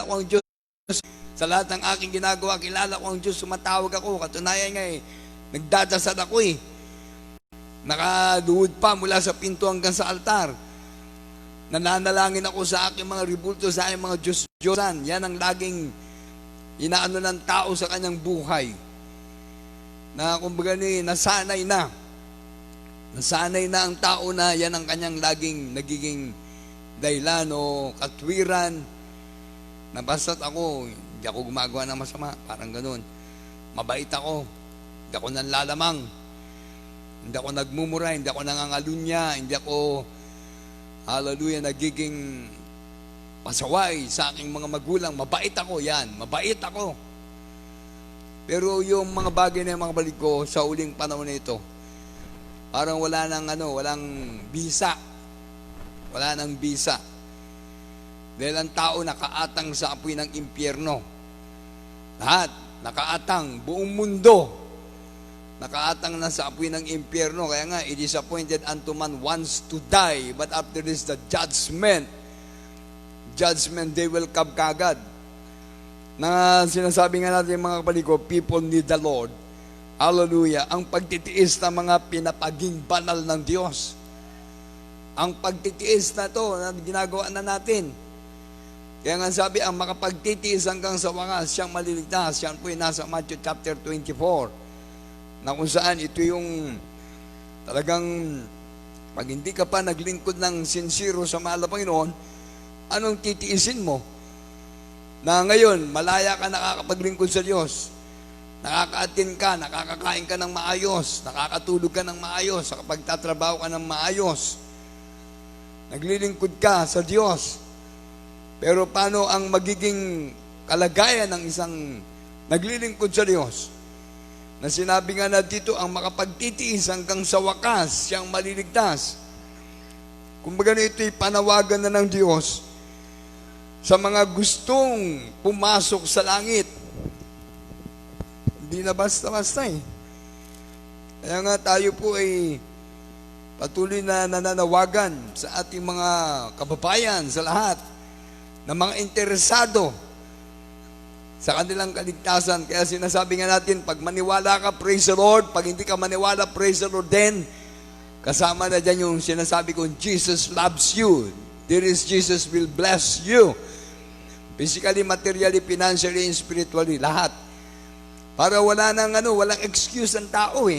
ko ang Diyos. Sa lahat ng aking ginagawa, kilala ko ang Diyos, sumatawag ako. Katunayan nga nagdadasal ako Nakaluhod pa mula sa pinto hanggang sa altar. Nananalangin ako sa aking mga ribulto, sa aking mga Diyos-Diyosan. Yan ang laging inaano ng tao sa kanyang buhay. Na kumbaga nasanay na. Nasanay na ang tao na yan ang kanyang laging nagiging dahilan o katwiran. Na basta't ako, hindi ako gumagawa ng masama. Parang ganun. Mabait ako. Hindi ako nanlalamang. Hindi ako nagmumura. Hindi ako nangangalunya. Hindi ako, hallelujah, nagiging pasaway sa aking mga magulang. Mabait ako, yan. Mabait ako. Pero yung mga bagay na yung mga balik ko sa uling panahon na ito, parang walang bisa. Wala nang bisa. Dahil ang tao nakaatang sa apoy ng impyerno. Lahat, nakaatang, buong mundo. Nakaatang na sa apoy ng impyerno. Kaya nga, it is appointed unto man once to die, but after this, the judgment. Judgment, they will come kagad. Na sinasabi nga natin mga kapatid ko, people need the Lord. Hallelujah. Ang pagtitiis ng mga pinapaging banal ng Diyos. Ang pagtitiis na to na ginagawa na natin. Kaya nga sabi, ang makapagtitiis hanggang sa wakas, siyang maliligtas. Yan po yung nasa Matthew chapter 24. Na kung saan ito yung talagang pag hindi ka pa naglingkod ng sincero sa mahal na Panginoon, anong titiisin mo? Na ngayon, malaya ka nakakapaglingkod sa Diyos. Nakaka-attend ka, nakakakain ka ng maayos, nakakatulog ka ng maayos, nakapagtatrabaho ka ng maayos. Naglilingkod ka sa Diyos. Pero paano ang magiging kalagayan ng isang naglilingkod sa Diyos? Na sinabi nga na dito, ang makapagtitiis hanggang sa wakas, siyang maliligtas. Kumbaga na ito'y panawagan na ng Diyos sa mga gustong pumasok sa langit. Hindi na basta-basta Kaya nga tayo po ay patuloy na nananawagan sa ating mga kababayan, sa lahat, na mga interesado sa kanilang kaligtasan. Kaya sinasabi nga natin, pag maniwala ka, praise the Lord. Pag hindi ka maniwala, praise the Lord din. Kasama na dyan yung sinasabi ko, Jesus loves you. There is Jesus will bless you. Physically, materially, financially, and spiritually, lahat. Para walang excuse ang tao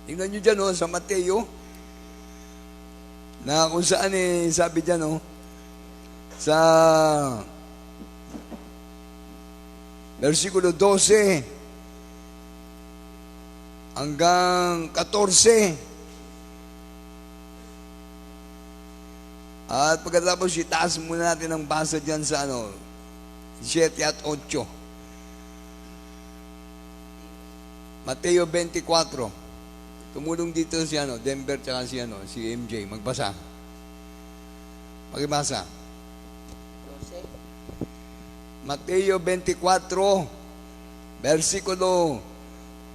Tingnan nyo dyan sa Mateo, na kung saan sabi dyan sa versikulo 12 hanggang 14. At pagkatapos itaas muna natin ang basa dyan sa 7 at 8. Mateo 24. Tumulong dito si Denver tsaka si MJ. Magbasa. Magbasa. Mateo 24, versikulo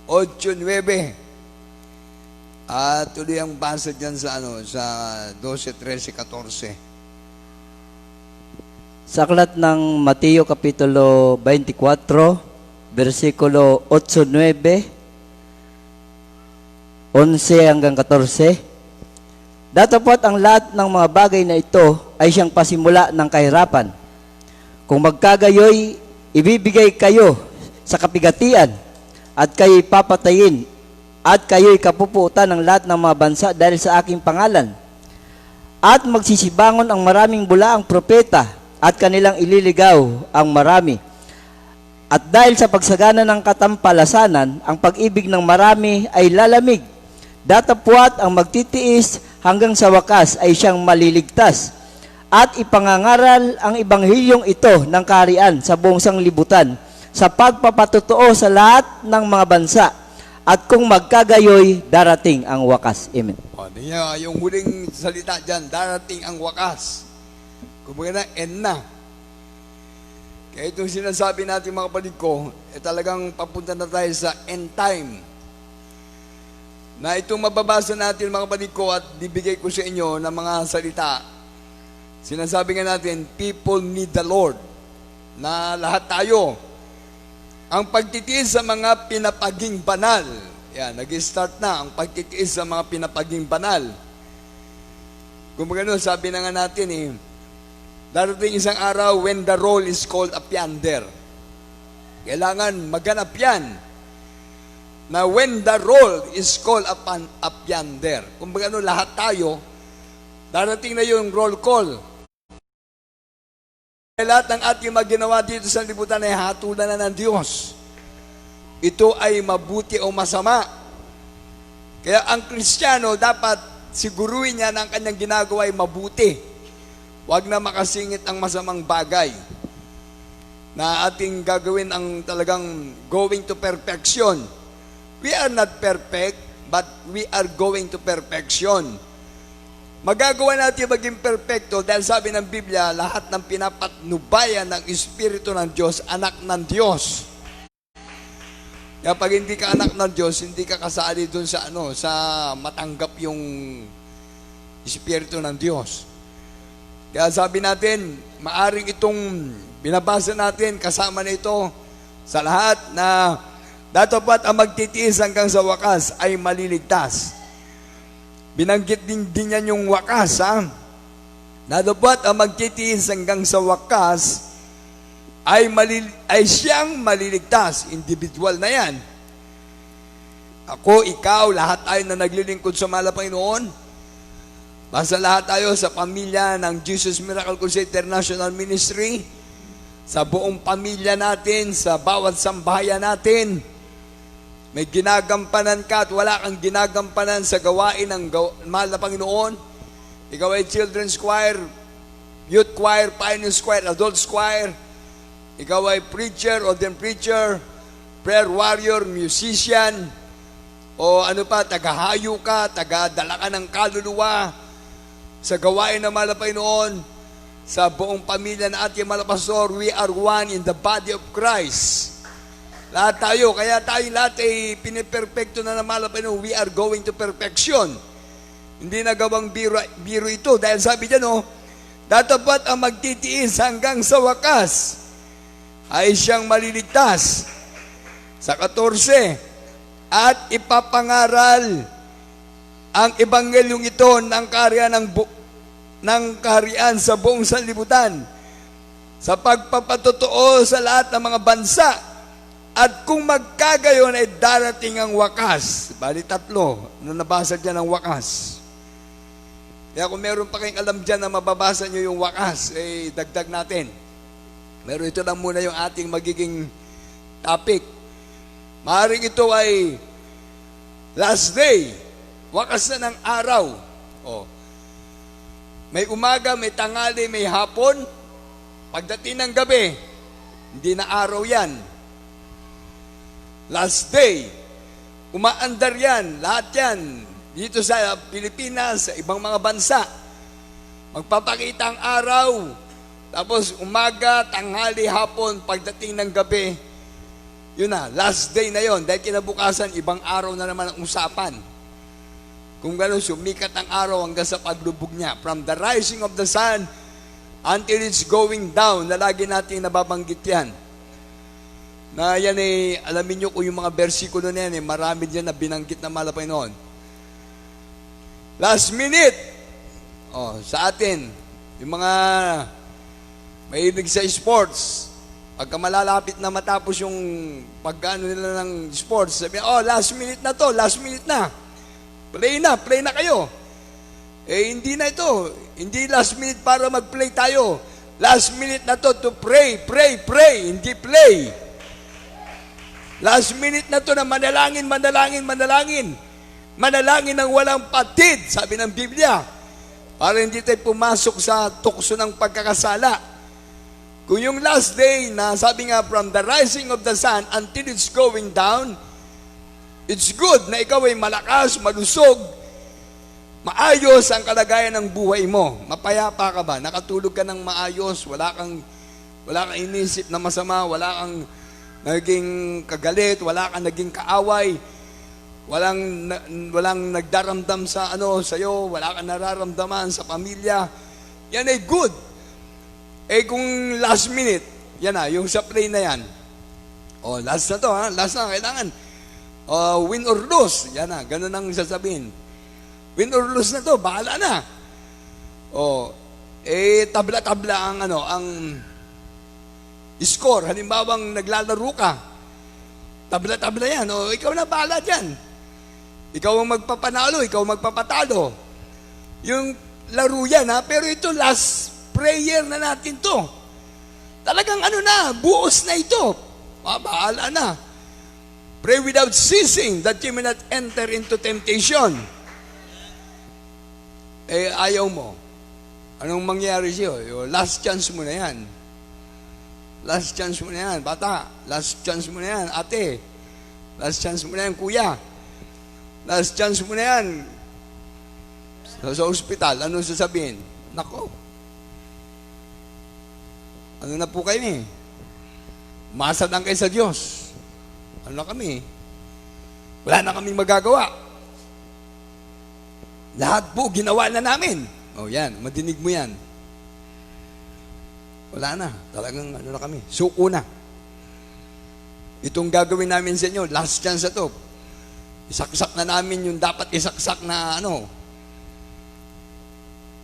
8-9. At tuloy ang basa dyan sa 12, 13, 14. Sa aklat ng Mateo Kapitulo 24, versikulo 8, 9, 11 hanggang 14. Datapwat ang lahat ng mga bagay na ito ay siyang pasimula ng kahirapan. Kung magkagayoy, ibibigay kayo sa kapigatian at kayo'y papatayin at kayo'y kapupuutan ng lahat ng mga bansa dahil sa aking pangalan. At magsisibangon ang maraming bulaang propeta at kanilang ililigaw ang marami. At dahil sa pagsagana ng katampalasanan, ang pag-ibig ng marami ay lalamig. Datapwat ang magtitiis hanggang sa wakas ay siyang maliligtas. At ipangangaral ang ebanghilyong ito ng kaharian sa buong sanglibutan sa pagpapatotoo sa lahat ng mga bansa. At kung magkagayoy, darating ang wakas. Amen. Yung huling salita dyan, darating ang wakas. Kumbaga na, end na. Kaya itong sinasabi natin mga kapatid ko, talagang papunta na tayo sa end time. Na itong mababasa natin mga kapatid ko at bibigay ko sa inyo ng mga salita. Sinasabi nga natin, people need the Lord. na lahat tayo. Ang pagtitiis sa mga pinapaging banal. Yan, nag-start na ang pagtitiis sa mga pinapaging banal. Kung gano'n, sabi na nga natin darating isang araw when the roll is called up yonder. Kailangan maganap yan na when the roll is called up yonder. Kung gano'n, lahat tayo, darating na yung roll call. Lahat ng ating maginawa dito sa liputan ay hatulan na ng Diyos. Ito ay mabuti o masama. Kaya ang Kristiyano dapat siguruhin niya na ang kanyang ginagawa ay mabuti. Huwag na makasingit ang masamang bagay na ating gagawin ang talagang going to perfection. We are not perfect, but we are going to perfection. Magagawa natin maging perfecto dahil sabi ng Biblia, lahat ng pinapatnubayan ng Espiritu ng Diyos, anak ng Diyos. Kaya pag hindi ka anak ng Diyos, hindi ka kasali dun sa sa matanggap yung Espiritu ng Diyos. Kaya sabi natin, maaring itong binabasa natin, kasama na ito sa lahat na dapat ang magtitiis hanggang sa wakas ay maliligtas. Binanggit din yan yung wakas, na dapat ang magtitiis hanggang sa wakas ay siyang maliligtas. Individual na yan. Ako, ikaw, lahat tayo na naglilingkod sa mahal na Panginoon. Basta lahat tayo sa pamilya ng Jesus Miracle Crusade International Ministry, sa buong pamilya natin, sa bawat sambahayan natin, may ginagampanan ka at wala kang ginagampanan sa gawain ng mahal na Panginoon. Ikaw ay children's choir, youth choir, pioneers choir, adults choir. Ikaw ay preacher, ordained preacher, prayer warrior, musician, o tagahayo ka, tagadala ka ng kaluluwa sa gawain ng mahal na Panginoon. Sa buong pamilya na ating mahal na pastor, we are one in the body of Christ. Lahat tayo, kaya tayo lahat ay piniperfecto na mahal na Panginoon. We are going to perfection. Hindi nagawang biro ito. Dahil sabi dyan, dapat ang magtitiis hanggang sa wakas ay siyang maliligtas. Sa 14, at ipapangaral ang ebanghelyong ito ng kaharian sa buong sanlibutan sa pagpapatotoo sa lahat ng mga bansa. At kung magkagayon ay darating ang wakas. Bali 3 na nabasa dyan ang wakas. Kaya kung meron pa kayong alam dyan na mababasa nyo yung wakas, dagdag natin. Pero ito lang muna yung ating magiging topic. Maaaring ito ay last day, wakas na ng araw. May umaga, may tanghali, may hapon. Pagdating ng gabi, hindi na araw yan. Last day, umaandar yan, lahat yan, dito sa Pilipinas, sa ibang mga bansa. Magpapakita ang araw, tapos umaga, tanghali, hapon, pagdating ng gabi, yun na, last day na yon. Dahil kinabukasan, ibang araw na naman ang usapan. Kung gano'n, sumikat ang araw hanggang sa paglubog niya. From the rising of the sun until it's going down, na lagi natin nababanggit yan. Na yan alamin nyo kung yung mga versikulo na yan, marami dyan na binanggit na mahal na Panginoon. Last minute, sa atin, yung mga mahilig sa sports, pagka malalapit na matapos yung pagkano nila ng sports, sabi, last minute na to, last minute na. Play na kayo. Hindi na ito. Hindi last minute para mag-play tayo. Last minute na to pray, hindi play. Last minute na to na manalangin. Manalangin ng walang patid, sabi ng Biblia. Para hindi tayo pumasok sa tukso ng pagkakasala. Kung yung last day na sabi nga from the rising of the sun until it's going down, it's good na ikaw ay malakas, malusog, maayos ang kalagayan ng buhay mo. Mapayapa ka ba? Nakatulog ka ng maayos, wala kang inisip na masama, wala kang naging kagalit, wala kang naging kaaway, walang nagdaramdam sa sa'yo, wala kang nararamdaman sa pamilya. Yan ay good. Kung last minute, yan na, yung sa play na yan. O, last na to, ha? Last na, kailangan. Win or lose. Yan na, ganun ang sasabihin. Win or lose na to, bahala na. O, tabla-tabla ang, ang score. Halimbawang naglalaro ka, tabla-tabla yan. O, ikaw na bahala dyan. Ikaw ang magpapanalo, ikaw ang magpapatalo. Yung laro yan, ha? Pero ito, last prayer na natin to. Talagang na, buos na ito. Bahala na. Pray without ceasing that you may not enter into temptation. Ayaw mo. Anong mangyari sa'yo? Last chance mo na yan. Last chance mo na yan, bata. Last chance mo na yan, ate. Last chance mo na yan, kuya. Last chance mo na yan. Sa ospital, anong sasabihin? Nako. Ano na po kayo eh? Umasa lang kayo sa Diyos. Ano na kami? Wala na kaming magagawa. Lahat po, ginawa na namin. O yan, madinig mo yan. Wala na. Talagang na kami. Suko na. Itong gagawin namin sa inyo, last chance na to. Isaksak na namin yung dapat isaksak na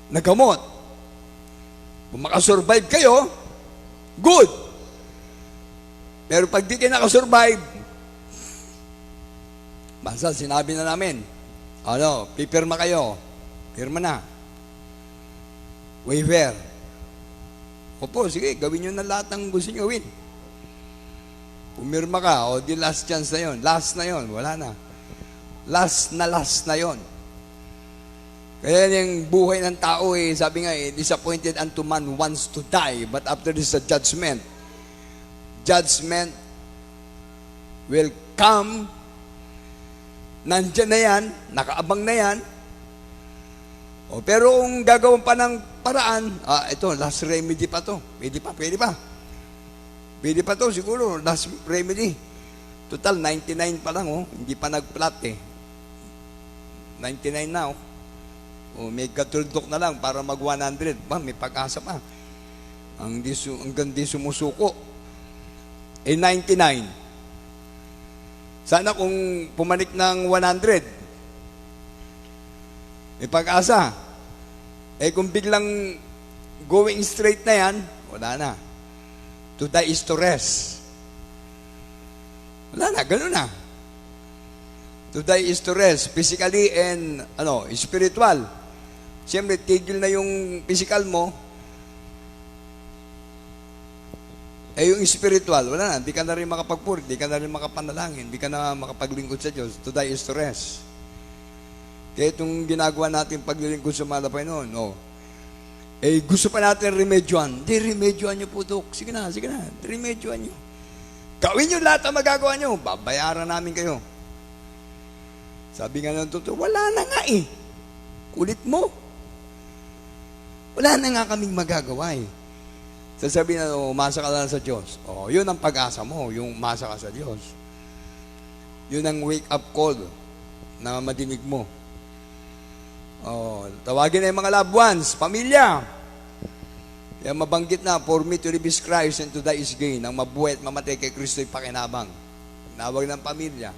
na gamot. Kung makasurvive kayo, good. Pero pag di kayo nakasurvive, basta sinabi na namin, pipirma kayo. Pirma na. Waiver. Opo, sige, gawin nyo na lahat ng gusto nyo gawin. Pumirma ka, di last chance na yon. Last na yon, wala na. Last na yon. Kaya yung buhay ng tao sabi nga disappointed unto man wants to die, but after this a judgment. Judgment will come. Nandyan na yan, nakaabang na yan. Pero kung gagawin pa ng paraan, ito, last remedy pa to. Pwede pa. Pwede pa to siguro, last remedy. Total, 99 pa lang, hindi pa nag-plot 99 na, may katuldok na lang para mag 100. May pag-asa pa. Hanggang di sumusuko. 99. Sana kung pumanik ng 100, may pag-asa. Kung biglang going straight na yan, wala na. To die is to rest. Wala na, ganun na. To die is to rest, physically and spiritual. Siyempre, tigil na yung physical mo. Yung spiritual, wala na. Hindi ka na rin makapagpuri, hindi ka na rin makapanalangin, hindi ka na makapaglingkod sa Diyos. To die is to rest. Kaya itong ginagawa natin paglilingkod sa mahal na Panginoon, gusto pa natin remedyoan. Hindi, remedyoan nyo po, Dok. Sige na, remedyoan nyo. Gawin nyo lahat ang magagawa nyo. Babayaran namin kayo. Sabi nga ng totoo, wala na nga Kulit mo. Wala na nga kaming magagawa Sasabihin na, umasa ka lang sa Diyos. Yun ang pag-asa mo, yung umasa ka sa Diyos. Yun ang wake-up call na madinig mo. Tawagin na yung mga loved ones, pamilya. Kaya mabanggit na, for me to live is Christ and to die is gain. Ang mabuhay at mamatay kay Kristo ay pakinabang. Tinawag ng pamilya.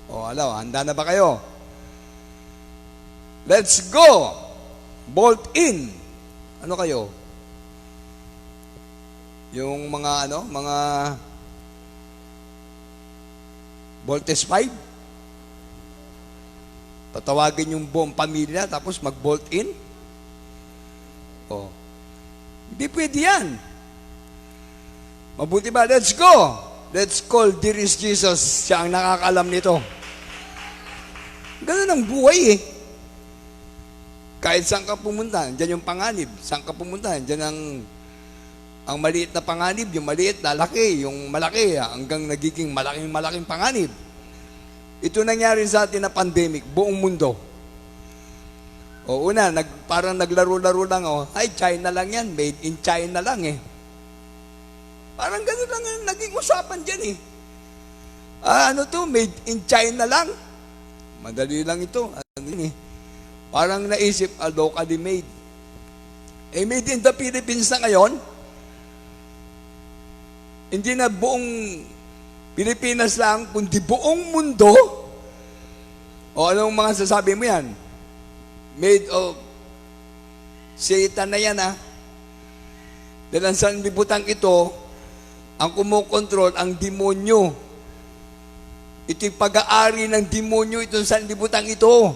Handa na ba kayo? Let's go! Bolt in. Ano kayo? Yung mga mga Voltes 5? Tatawagin yung buong pamilya tapos mag-bolt in? Hindi pwede yan. Mabuti ba? Let's go! Let's call dearest Jesus. Siya ang nakakaalam nito. Ganun ang buhay Kahit saan ka pumunta, dyan yung panganib. Saan ka pumunta, dyan ang maliit na panganib, yung maliit, lalaki, yung malaki, hanggang nagiging malaking panganib. Ito nangyari sa atin na pandemic, buong mundo. Una, parang naglaro-laro lang, China lang yan, made in China lang Parang gano'n lang ang naging usapan dyan made in China lang. Madali lang ito. Parang naisip, locally made. Made in the Philippines na ngayon, hindi na buong Pilipinas lang, kundi buong mundo. O anong mga sasabi mo yan? Made of Satan na yan, ha? Dahil ang sanlibutan ito, ang kumukontrol, ang demonyo. Ito'y pag-aari ng demonyo, itong sanlibutan ito.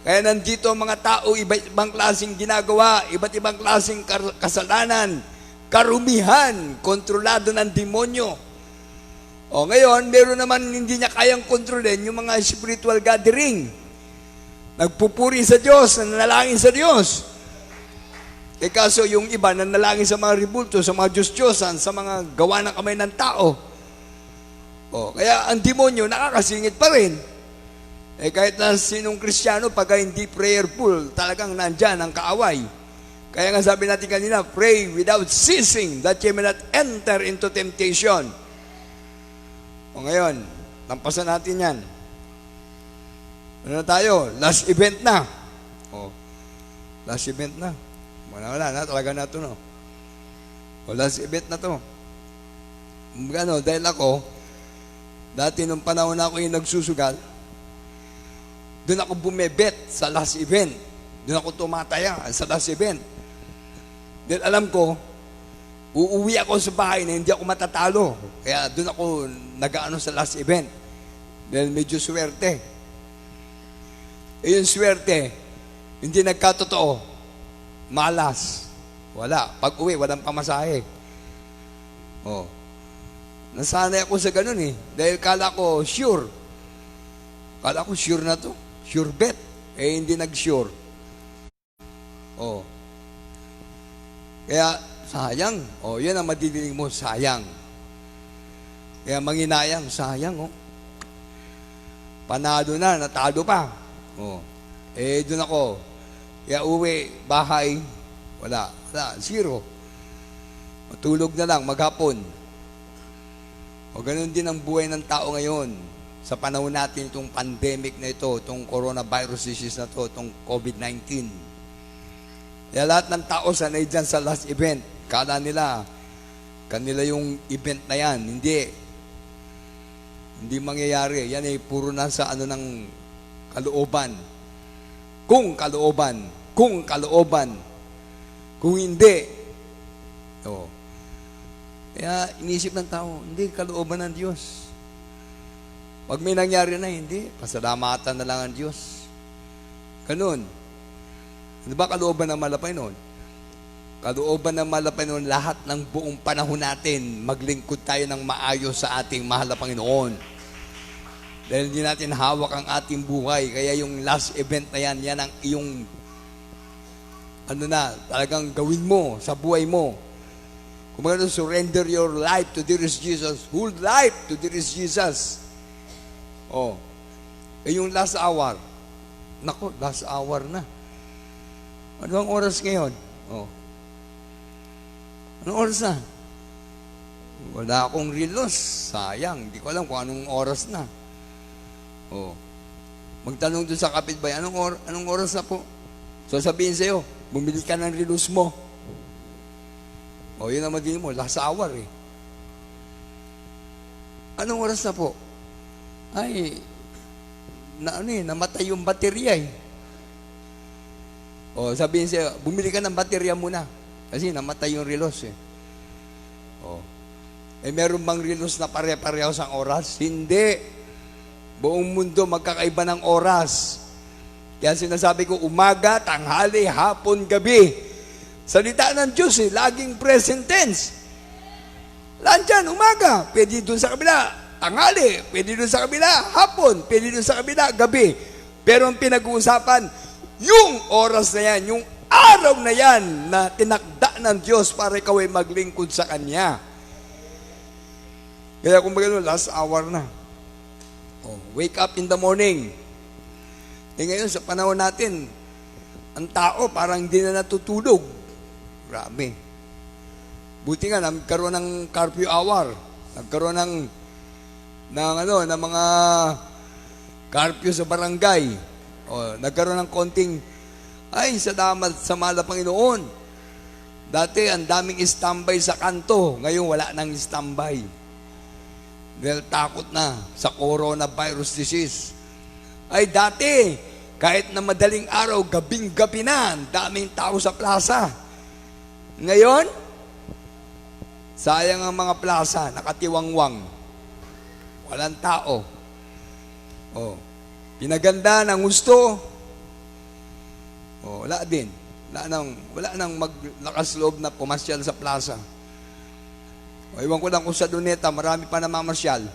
Kaya nandito ang mga tao, iba't ibang klaseng ginagawa, iba't ibang klaseng kasalanan, karumihan, kontrolado ng demonyo. O ngayon, meron naman hindi niya kayang kontrolin yung mga spiritual gathering. Nagpupuri sa Diyos, nanalangin sa Diyos. Eh kaso yung iba, nanalangin sa mga ribulto, sa mga Diyos-Diyosan, sa mga gawa ng kamay ng tao. O, kaya ang demonyo nakakasingit pa rin. Eh kahit na sinong Kristiyano, pag hindi prayerful, talagang nandyan ang kaaway. Kaya nga sabi natin kanina, pray without ceasing, that you may not enter into temptation. O ngayon, tampasan natin yan. Ano na tayo? Last event na. O, last event na. Wala na, talaga na ito, no? O, last event na to. Ano, dahil ako, dati nung panahon na ako yung nagsusugal, doon ako bumebet sa last event. Doon ako tumataya sa last event. Dahil alam ko, uuwi ako sa bahay na hindi ako matatalo. Kaya doon ako nag-ano sa last event. Dahil medyo swerte. Eh yung swerte, hindi nagkatotoo. Malas. Wala. Pag uwi, walang pamasahe. Oh. Nasanay ako sa ganun eh. Dahil kala ko sure. Kala ko sure na to. Sure bet. Eh hindi nag-sure. Oh. Kaya sayang. Oh, yan ang madidinig mo, sayang. Kaya manginayang, sayang, oh. Panado na, natalo pa. Oh. Eh, doon ako. Kaya uwi, bahay, wala, zero. Matulog na lang, maghapon. O ganun din ang buhay ng tao ngayon. Sa panahon natin, itong pandemic na ito, itong coronavirus disease na ito, itong COVID-19. Kaya lahat ng tao sanay dyan sa last event. Kala nila, kanila yung event na yan. Hindi mangyayari. Yan ay puro na sa ano ng kalooban. Kung kalooban. Kung hindi. O. Kaya inisip ng tao, hindi, kalooban ng Diyos. Pag may nangyari na, hindi. Pasalamatan na lang ang Diyos. Ganun. Ano ba kalooban ng malapay noon? Kalooban ng malapay noon, lahat ng buong panahon natin, maglingkod tayo ng maayos sa ating mahal na Panginoon. Dahil hindi natin hawak ang ating buhay. Kaya yung last event na yan, yan ang iyong, talagang gawin mo sa buhay mo. Kung magano, surrender your life to dearest Jesus. Whole life to dearest Jesus. Oh. Eh yung last hour. Nako, last hour na. Ano ang oras ngayon? Oh. Anong oras na? Wala akong relos. Sayang. Hindi ko alam kung anong oras na. Oh. Magtanong doon sa kapitbahay, anong oras na po? So sabihin sa'yo, bumili ka ng relos mo. O yun ang magiging mo, last hour eh. Anong oras na po? Ay, namatay yung baterya eh. O sabihin sa'yo, bumili ka ng baterya muna. Kasi namatay yung relos eh. O. Eh meron bang relos na pare-pareho sa oras? Hindi. Buong mundo magkakaiba ng oras. Kaya sinasabi ko, umaga, tanghali, hapon, gabi. Salita ng Diyos eh, laging present tense. Landyan, umaga, pwede dun sa kabila. Tanghali, pwede dun sa kabila. Hapon, pwede dun sa kabila. Gabi. Pero ang pinag-uusapan, yung oras na yan, yung araw na yan na tinakda ng Diyos para ikaw ay maglingkod sa Kanya. Kaya kung bagay last hour na. Oh, wake up in the morning. Eh ngayon sa panahon natin, ang tao parang hindi na natutulog. Grabe. Buti nga, nagkaroon ng curfew hour. Nagkaroon ng mga curfew sa barangay. O, nagkaroon ng konting, ay, salamat sa mahal na Panginoon. Dati, ang daming standby sa kanto. Ngayon, wala nang standby. Dahil takot na sa coronavirus disease. Ay, dati, kahit na madaling araw, gabing-gabi na, ang daming tao sa plaza. Ngayon, sayang ang mga plaza, nakatiwangwang. Walang tao. Oh, pinaganda ng gusto. Oh, wala din. Wala nang maglakas loob na pumasyal sa plaza. O, iwan ko lang kung sa Luneta, marami pa namamasyal.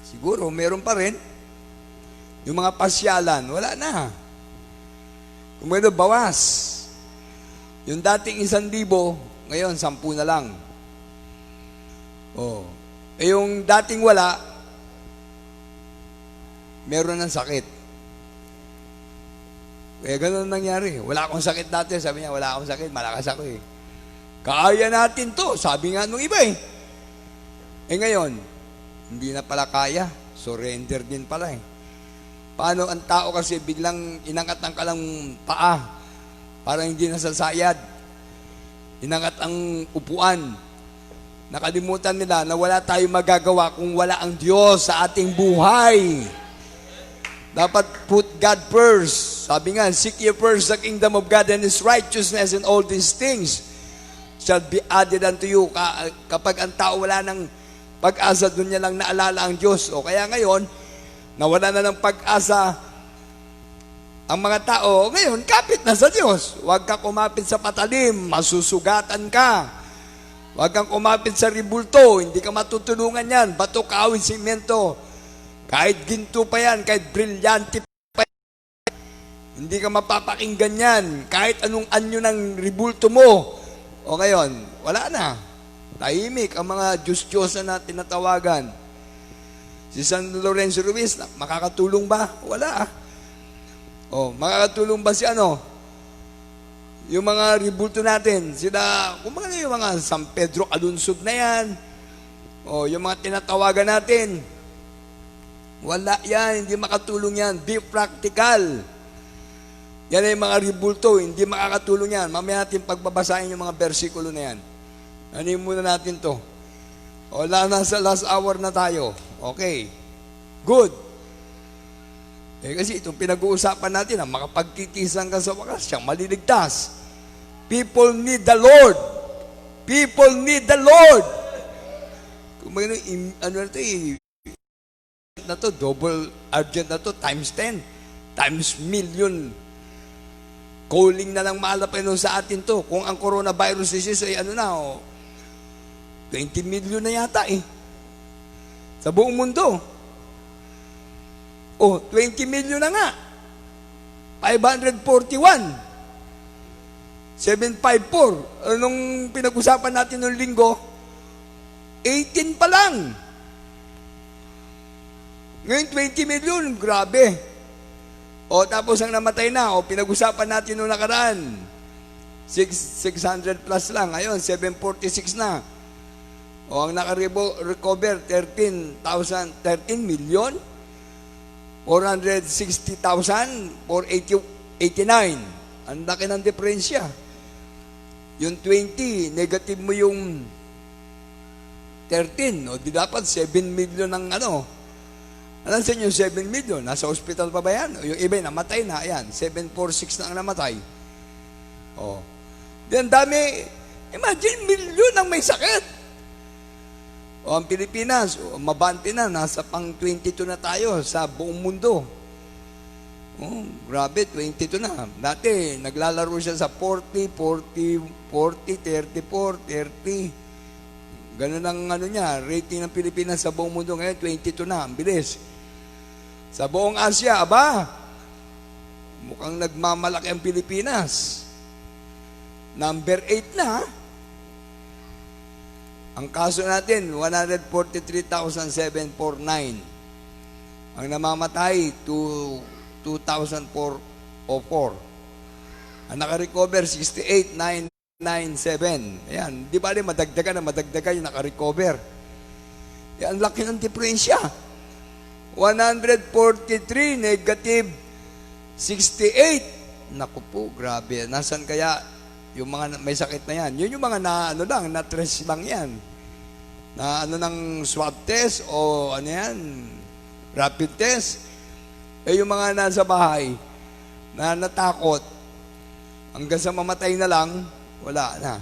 Siguro, meron pa rin. Yung mga pasyalan, wala na. Kung meron, bawas. Yung dating 1,000, ngayon, 10 na lang. Oh. Yung dating wala, meron ng sakit. Kaya ganun nangyari. Wala akong sakit dati. Sabi niya, wala akong sakit. Malakas ako eh. Kaya natin to. Sabi nga nung iba eh. Eh ngayon, hindi na pala kaya. Surrender din pala eh. Paano ang tao kasi biglang inangat ang kalang paa para hindi nasasayad. Inangat ang upuan. Nakalimutan nila na wala tayong magagawa kung wala ang Diyos sa ating buhay. Dapat put God first. Sabi nga, seek ye first the kingdom of God and His righteousness, and all these things shall be added unto you. Kapag ang tao wala ng pag-asa, doon niya lang naalala ang Diyos. O kaya ngayon, nawala na ng pag-asa ang mga tao. Ngayon, kapit na sa Diyos. Huwag ka kumapit sa patalim, masusugatan ka. Huwag kang kumapit sa ribulto, hindi ka matutulungan yan. Bato, kaawin, simento. Kahit ginto pa yan, kahit brilyante pa yan, hindi ka mapapakinggan yan. Kahit anong anyo ng ribulto mo. O ngayon, wala na. Tahimik ang mga Diyos-Diyosan na tinatawagan. Si San Lorenzo Ruiz, makakatulong ba? Wala. O, makakatulong ba si ano? Yung mga ribulto natin, sila, kung mga yung mga San Pedro Alunsod na yan, o yung mga tinatawagan natin, wala yan, hindi makatulong yan. Be practical. Yan ay mga ribulto, hindi makakatulong yan. Mamaya natin pagbabasahin yung mga versikulo na yan. Anin muna natin to. O, nasa last hour na tayo. Okay. Good. Eh kasi itong pinag-uusapan natin, ang makapagtitisan ka sa wakas, siyang maliligtas. People need the Lord. People need the Lord. Kung ano na ito na to, double urgent na to, times 10, times million. Calling na lang maalapin sa atin to. Kung ang coronavirus disease ay 20 million na yata eh. Sa buong mundo. 20 million na nga. 541. 754. Anong pinag-usapan natin noong linggo? 18 pa lang. Ngayon, 20 million, grabe. Tapos ang namatay na, pinag-usapan natin noong nakaraan. 600 plus lang. Ngayon, 746 na. Ang naka-recover, 13 million, 460,000, 489. Ang laki ng diferensya. Yung 20, negative mo yung 13. Di dapat 7 million ng Alam sa inyo, 7 million. Nasa hospital pa ba yan? Yung iba namatay na. Ayan, 746 na ang namatay. Then dami, imagine, milyon ang may sakit. Ang Pilipinas, mabante na. Nasa pang 22 na tayo sa buong mundo. Grabe, 22 na. Dati, naglalaro siya sa 40, 34, 30. Ganun ang rating ng Pilipinas sa buong mundo. Ngayon, 22 na. Ang bilis. Sa buong Asia, mukhang nagmamalaki ang Pilipinas. Number 8 na. Ang kaso natin, 143,749. Ang namamatay, 2,404. Ang naka-recover, 68,997. Ayan, di ba madagdagan yung naka-recover. Ang laki ng diferensya. 143, negative 68. Naku po, grabe. Nasaan kaya yung mga may sakit na yan. Yun yung mga na-trace lang yan. Na ng swab test o ano yan, rapid test. Yung mga nasa bahay na natakot, hanggang sa mamatay na lang, wala na.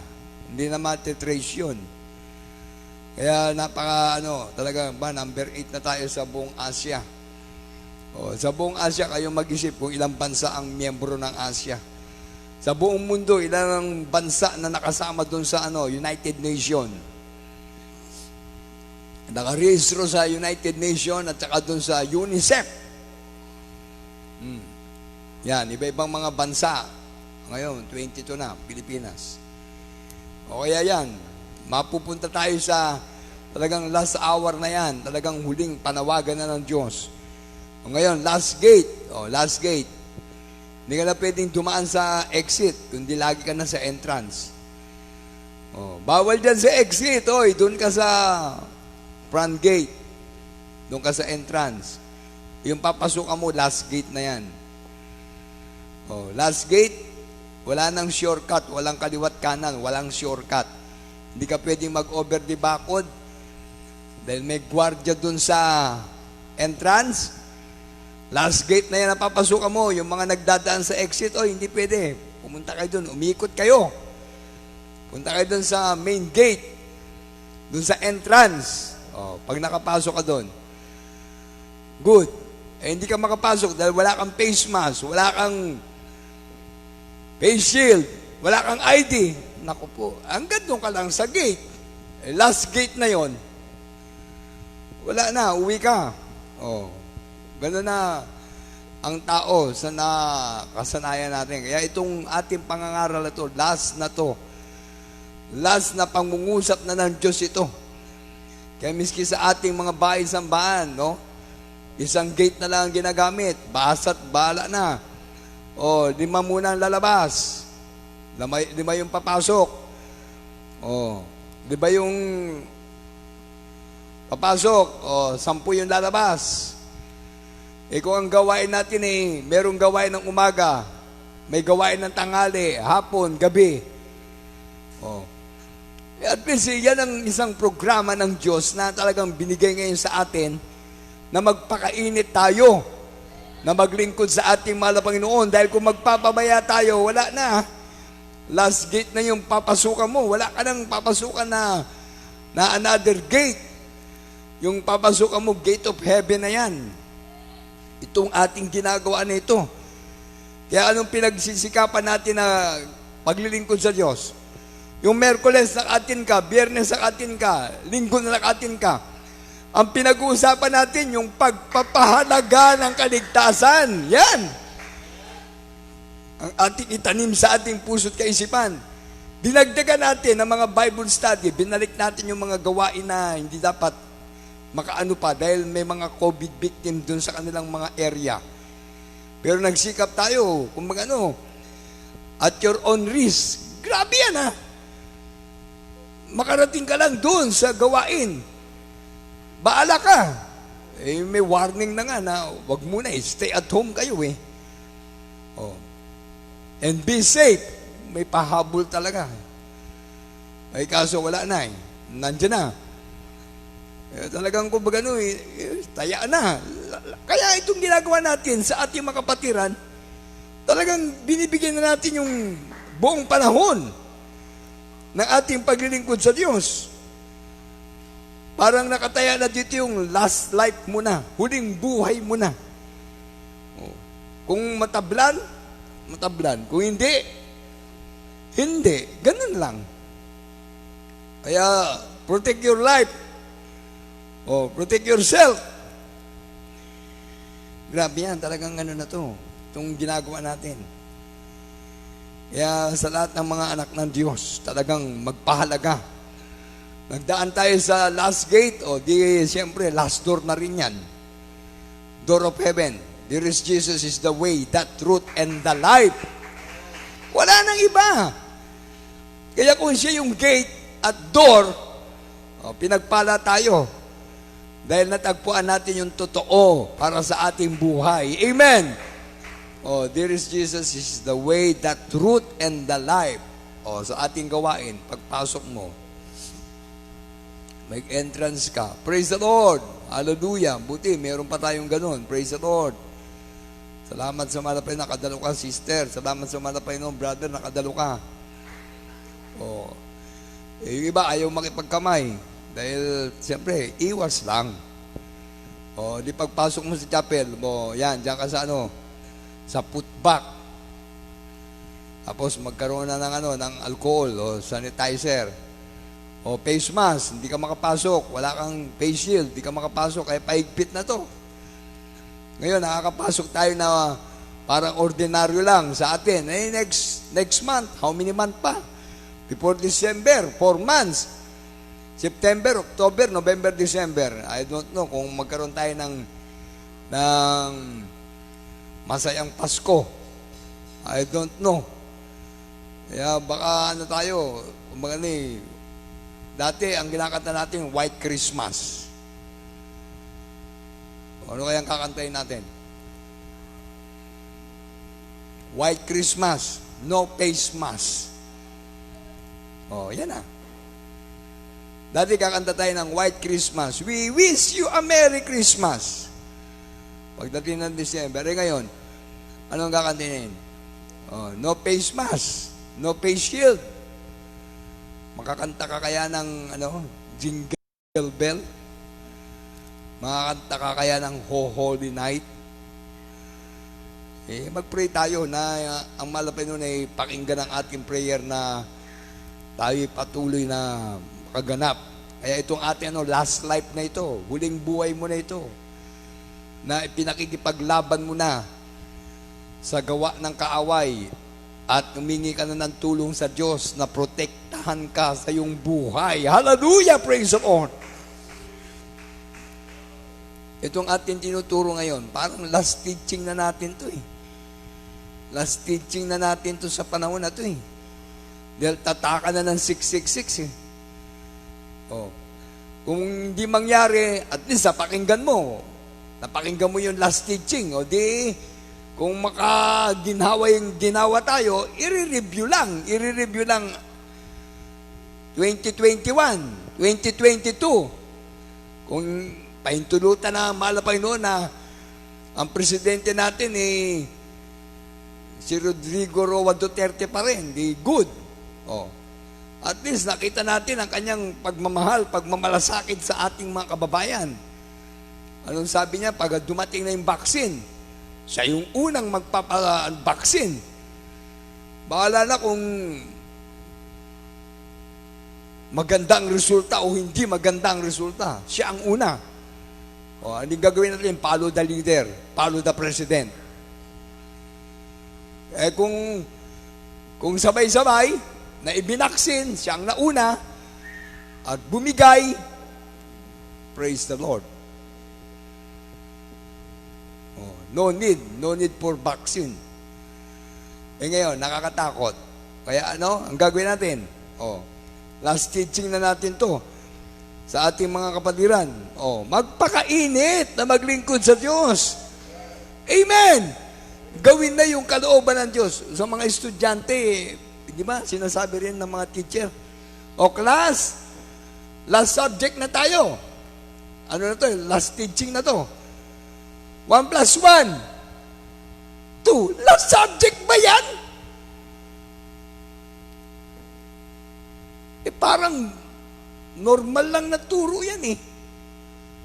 Hindi na matitrace yun. Kaya talaga number 8 na tayo sa buong Asia. Sa buong Asia, kayo mag-isip kung ilang bansa ang miyembro ng Asia. Sa buong mundo, ilang bansa na nakasama doon sa United Nations. Nakarehistro sa United Nations at saka doon sa UNICEF. Yan, iba-ibang mga bansa. Ngayon, 22 na, Pilipinas. O kaya yan, mapupunta tayo sa talagang last hour na yan, talagang huling panawagan na ng Diyos. O ngayon, last gate. Last gate. Hindi ka na pwedeng dumaan sa exit, kundi lagi ka na sa entrance. Bawal dyan sa exit. Doon ka sa front gate. Doon ka sa entrance. Yung papasukan mo, last gate na yan. Last gate, wala nang shortcut, walang kaliwat kanan, walang shortcut. Hindi ka pwedeng mag-over the backward dahil may gwardiya dun sa entrance. Last gate na yan ang papasukan mo. Yung mga nagdadaan sa exit, hindi pwede. Pumunta kayo dun, umikot kayo. Punta kayo dun sa main gate, dun sa entrance. Pag nakapasok ka dun, good. Hindi ka makapasok dahil wala kang face mask, wala kang face shield, wala kang ID. Naku po, hanggang doon ka lang sa gate. Last gate na yon. Wala na, uwi ka. Gano'n na ang tao sa nakasanayan natin. Kaya itong ating pangangaral na to, last na to. Last na pangungusap na ng Diyos ito. Kaya miski sa ating mga bahay-sambahan, isang gate na lang ang ginagamit. Basa't bala na. 5 muna ang lalabas. 5 yung papasok. 5 yung papasok. 10 yung lalabas. Kung ang gawain natin merong gawain ng umaga, may gawain ng tanghali, hapon, gabi. At least yan ang isang programa ng Diyos na talagang binigay ngayon sa atin na magpakainit tayo, na maglingkod sa ating mahal na Panginoon. Dahil kung magpapabaya tayo, wala na. Last gate na yung papasukan mo. Wala ka nang papasukan na another gate. Yung papasukan mo, gate of heaven na yan. Itong ating ginagawa na ito. Kaya anong pinagsisikapan natin na paglilingkod sa Diyos? Yung Merkules nakatin ka, Biyernes nakatin ka, Linggo na nakatin ka. Ang pinag-uusapan natin, yung pagpapahalaga ng kaligtasan. Yan! Ang ating itanim sa ating puso't kaisipan. Dinagdagan natin ng mga Bible study, binalik natin yung mga gawain na hindi dapat makaano pa dahil may mga COVID victim dun sa kanilang mga area. Pero nagsikap tayo, kung at your own risk. Grabe yan makarating ka lang dun sa gawain. Baala ka. May warning na nga na wag muna stay at home kayo And be safe. May pahabol talaga. Kaso wala na Nandiyan na. Talagang kumbaga taya na. Kaya itong ginagawa natin sa ating mga kapatiran, talagang binibigyan na natin yung buong panahon ng ating paglilingkod sa Diyos. Parang nakataya na dito yung last life mo na, huling buhay mo na. Kung matablan, matablan. Kung hindi, hindi. Ganun lang. Kaya, protect your life. Protect yourself. Grabe yan, talagang na to. Itong ginagawa natin. Kaya sa lahat ng mga anak ng Diyos, talagang magpahalaga. Nagdaan tayo sa last gate, siyempre, last door na rin yan. Door of heaven. There is Jesus is the way, that truth, and the life. Wala nang iba. Kaya kung siya yung gate at door, pinagpala tayo. Dahil natagpuan natin yung totoo para sa ating buhay. Amen! There is Jesus is the way, the truth, and the life. O, sa ating gawain, pagpasok mo, may entrance ka. Praise the Lord! Hallelujah! Buti, meron pa tayong ganun. Praise the Lord! Salamat sa malapay, nakadalo ka, sister. Salamat sa malapay, no, brother, nakadalo ka. O, yung iba, ayaw makipagkamay. Dahil, siyempre, iwas lang. O, di pagpasok mo sa chapel mo, yan, diyan ka sa sa putback. Tapos magkaroon na ng alcohol o sanitizer o face mask, hindi ka makapasok, wala kang face shield, hindi ka makapasok, kaya paigpit na to. Ngayon, nakakapasok tayo na parang ordinaryo lang sa atin. Next month, how many month pa? Before December, 4 months. September, October, November, December. I don't know kung magkaroon tayo ng masayang Pasko. I don't know. Kaya baka tayo, kumbaga dati ang kinakanta natin, White Christmas. Ano kayang kakantayin natin? White Christmas, no face mask. Oh, yan na. Dati kakanta tayo ng White Christmas. We wish you a Merry Christmas. Pagdating ng December, ngayon, anong kakantayin? Oh, no face mask. No face shield. Makakanta ka kaya ng Jingle Bell? Makakanta ka kaya ng Ho Holy Night? Mag-pray tayo na ang malapit nun ay pakinggan ang ating prayer na tayo patuloy na makaganap. Kaya itong ating last life na ito, huling buhay mo na ito, na pinakikipaglaban mo na sa gawa ng kaaway, at humingi ka na ng tulong sa Diyos na protektahan ka sa iyong buhay. Hallelujah! Praise the Lord! Itong ating tinuturo ngayon, parang last teaching na natin to Last teaching na natin to sa panahon na to Dahil tataka na ng 666 Oh. Kung hindi mangyari, at least napakinggan mo yung last teaching. O di, kung makaginhawa yung ginawa tayo, i-review lang 2021, 2022. Kung pahintulutan na malapay noon na ang presidente natin si Rodrigo Roa Duterte pa rin, di good. Oh. At least nakita natin ang kanyang pagmamahal, pagmamalasakit sa ating mga kababayan. Anong sabi niya? Pag dumating na yung vaccine, siya yung unang magpapabaksin. Bahala na kung magandang resulta o hindi magandang resulta. Siya ang una. O, anong gagawin natin? Follow the leader. Follow the president. Kung sabay-sabay na ibinaksin, siya ang nauna at bumigay, praise the Lord. No need for vaccine. Ngayon, nakakatakot. Kaya ang gagawin natin? Last teaching na natin to sa ating mga kapatiran. Magpakainit na maglingkod sa Diyos. Amen! Gawin na yung kalooban ng Diyos. Sa mga estudyante, di ba, sinasabi rin ng mga teacher, class, last subject na tayo. Ano na to? Last teaching na to. 1 plus 1, 2. Last subject ba yan? Parang normal lang na turo yan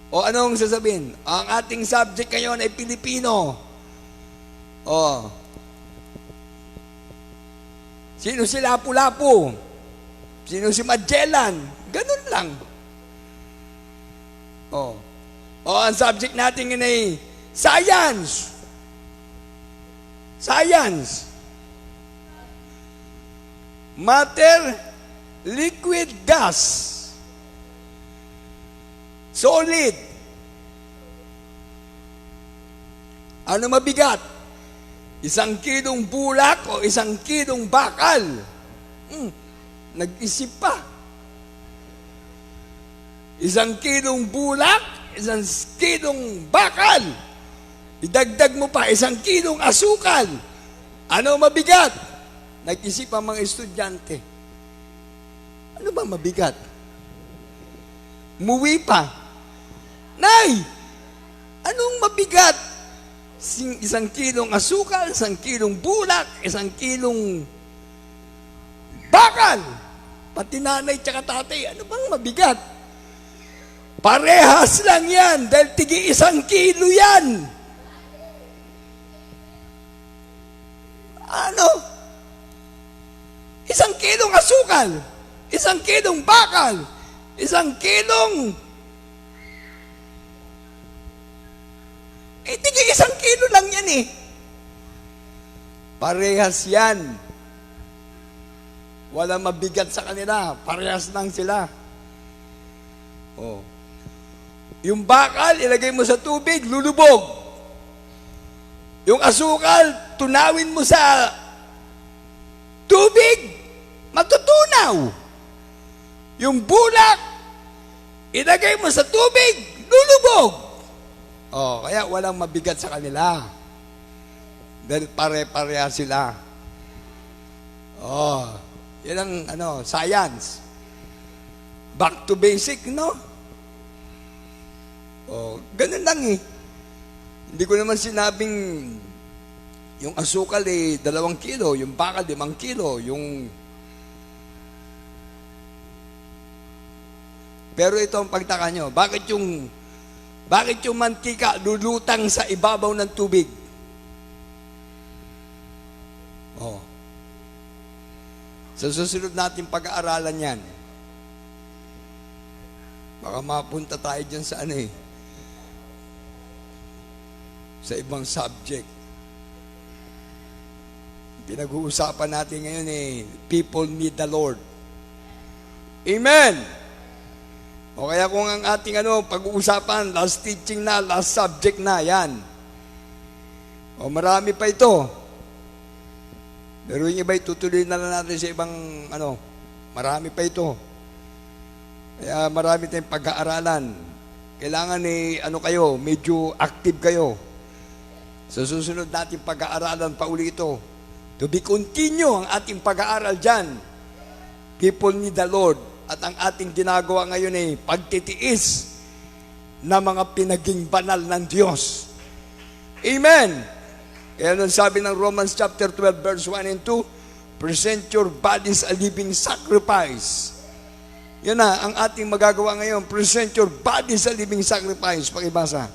O anong sasabihin? Ang ating subject ngayon ay Pilipino. Sino si Lapu-Lapu? Sino si Magellan? Ganun lang. Ang subject natin ngayon ay Science. Matter, liquid, gas. Solid. Ano mabigat? 1 kilong bulak o 1 kilong bakal? Nag-isip pa. 1 kilong bulak, 1 kilong bakal. Idagdag mo pa 1 kilong asukal. Ano mabigat? Nag-isip ang mga estudyante. Ano ba mabigat? Umuwi pa. Nay! Anong mabigat? Isang kilong asukal, 1 kilong bulak, 1 kilong bakal. Pati nanay tsaka tatay, ano bang mabigat? Parehas lang yan, dahil tigi 1 kilo yan. Ano? 1 kilong asukal, 1 kilong bakal, 1 kilong... tigi 1 kilo lang yan eh. Parehas yan. Walang mabigat sa kanila. Parehas lang sila. Oh. Yung bakal, ilagay mo sa tubig, lulubog. Yung asukal, tunawin mo sa tubig, matutunaw. Yung bulak, ilagay mo sa tubig, lulubog. Oh, kaya walang mabigat sa kanila. Dahil pare-pareha sila. Oh, yan ang science. Back to basic, no? Oh, ganun lang eh. Hindi ko naman sinabing yung asukal 2 kilo, yung bakal 5 kilo, yung... Pero ito ang pagtaka nyo, bakit yung mantika lulutang sa ibabaw ng tubig? Oh. Sa susunod natin pag-aaralan yan, baka mapunta tayo dyan sa sa ibang subject. Pinag-uusapan natin ngayon people need the Lord. Amen! O kaya kung ang ating pag-uusapan, last teaching na, last subject na, yan. O marami pa ito. Pero yung iba, tutuloy na lang natin sa ibang, marami pa ito. Kaya marami tayong pag-aaralan. Kailangan kayo, medyo active kayo. Sa susunod natin pag-aaralan pa uli ito. To be continue ang ating pag-aaral dyan. People need the Lord. At ang ating ginagawa ngayon pagtitiis na mga pinaging banal ng Diyos. Amen! Kaya nung sabi ng Romans chapter 12 verse 1 and 2, present your bodies a living sacrifice. Yan na, ang ating magagawa ngayon. Present your bodies a living sacrifice. Pakibasa.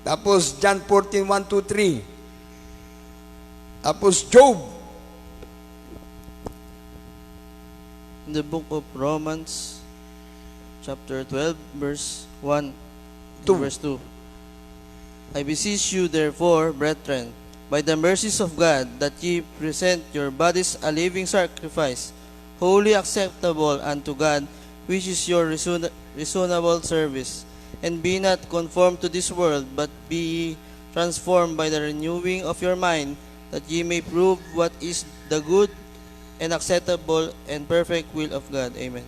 Tapos John 14, 1, 2, 3. Tapos Job. In the book of Romans, chapter 12, verse 1 to Two. verse 2. I beseech you, therefore, brethren, by the mercies of God, that ye present your bodies a living sacrifice, wholly acceptable unto God, which is your reasonable service. And be not conformed to this world, but be ye transformed by the renewing of your mind, that ye may prove what is the good and acceptable and perfect will of God. Amen.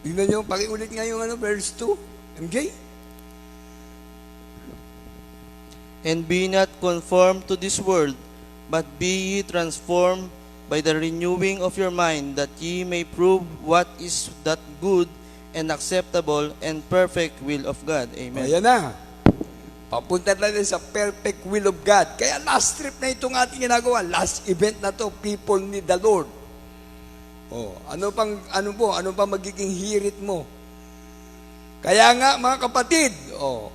Tingnan nyo, pakiulit nga yung verse 2. MJ? And be not conformed to this world, but be ye transformed by the renewing of your mind, that ye may prove what is that good and acceptable and perfect will of God. Amen. Ayan na. Papunta na rin sa perfect will of God. Kaya last trip na itong ating ginagawa, last event na to, people need the Lord. Oh, ano pa magiging hirit mo? Kaya nga mga kapatid,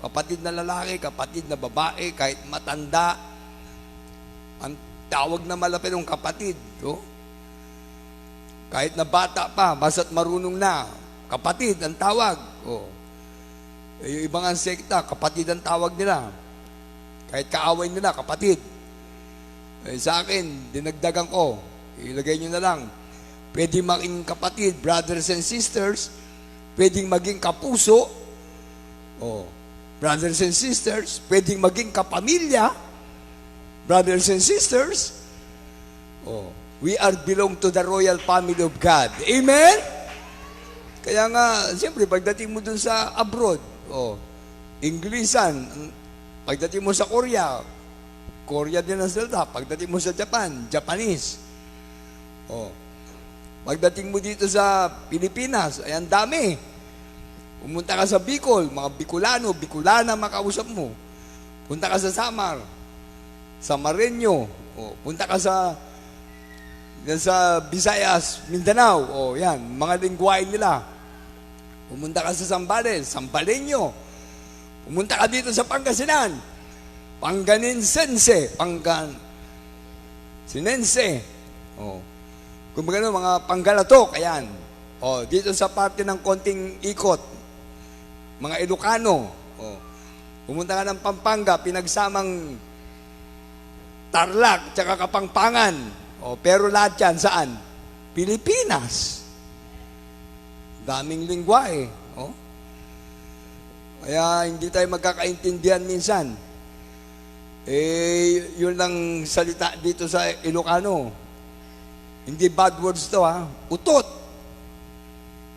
kapatid na lalaki, kapatid na babae, kahit matanda, ang tawag na malapit ng kapatid, kahit na bata pa, basta't marunong na, kapatid ang tawag. Yung ibang sekta, kapatid ang tawag nila. Kahit kaaway nila, kapatid. Sa akin, dinagdagan ko, ilagay nyo na lang, pwedeng maging kapatid, brothers and sisters, pwedeng maging kapuso, brothers and sisters, pwedeng maging kapamilya, brothers and sisters, we are belong to the royal family of God. Amen? Kaya nga, siyempre, pagdating mo dun sa abroad, Inglesan, pagdating mo sa Korea, Korea din ang salita, pagdating mo sa Japan, Japanese. Pagdating mo dito sa Pilipinas, ay ang dami. Pumunta ka sa Bicol, mga Bicolano, Bicolana makausap mo. Punta ka sa Samar, Samareño, o punta ka sa Visayas, Mindanao, o yan, mga lingwahe nila. Pumunta ka sa Zambales, Zambaleño. Pumunta ka dito sa Pangasinan, Pangasinense, Sinense. O, kung magano, mga Panggalatok, ayan. O, dito sa parte ng konting ikot, mga Ilocano. O, pumunta ka ng Pampanga, pinagsamang Tarlac, tsaka Kapampangan. O, pero lahat yan, saan? Pilipinas. Daming lingwahe. O, kaya hindi tayo magkakaintindihan minsan. Yun lang salita dito sa Ilocano. Hindi bad words to, ha? Utot.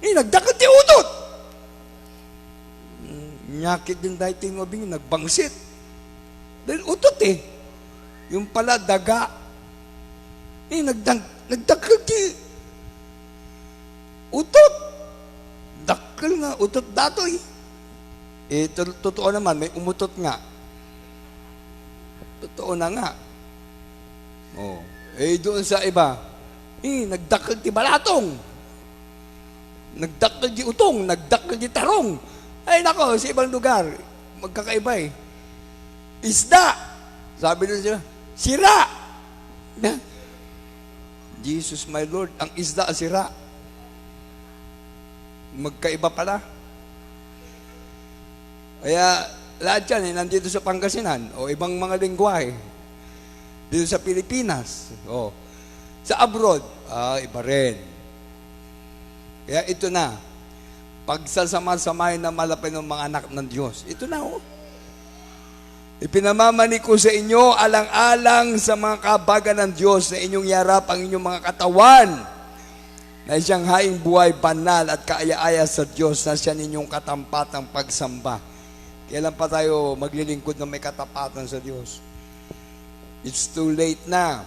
Nagdakat yung utot. Nyakit din dahil tinwabing nagbangsit. Dahil utot Yung pala daga. Nagdakat yung utot. Dakal nga, utot datoy. Totoo naman, may umutot nga. Totoo na nga. Oh. Doon sa iba, nagdakal ti balatong. Nagdakal di utong, nagdakal di tarong. Ay nako, sa ibang lugar, magkakaiba Isda. Sabi doon sila, sira. Jesus my Lord, ang isda sira. Magkaiba pala. Kaya lahat yan, nandito sa Pangasinan o ibang mga lingwahe. Dito sa Pilipinas. O, sa abroad, iba rin. Kaya ito na, pagsasama-samahin na malapit ng mga anak ng Diyos. Ito na Ipinamamani ko sa inyo, alang-alang sa mga kabagan ng Diyos na inyong yarap ang inyong mga katawan na siyang haing buhay, banal at kaaya-aya sa Diyos na siya ninyong katampatang pagsamba. Kailan pa tayo maglilingkod na may katapatan sa Diyos? It's too late na.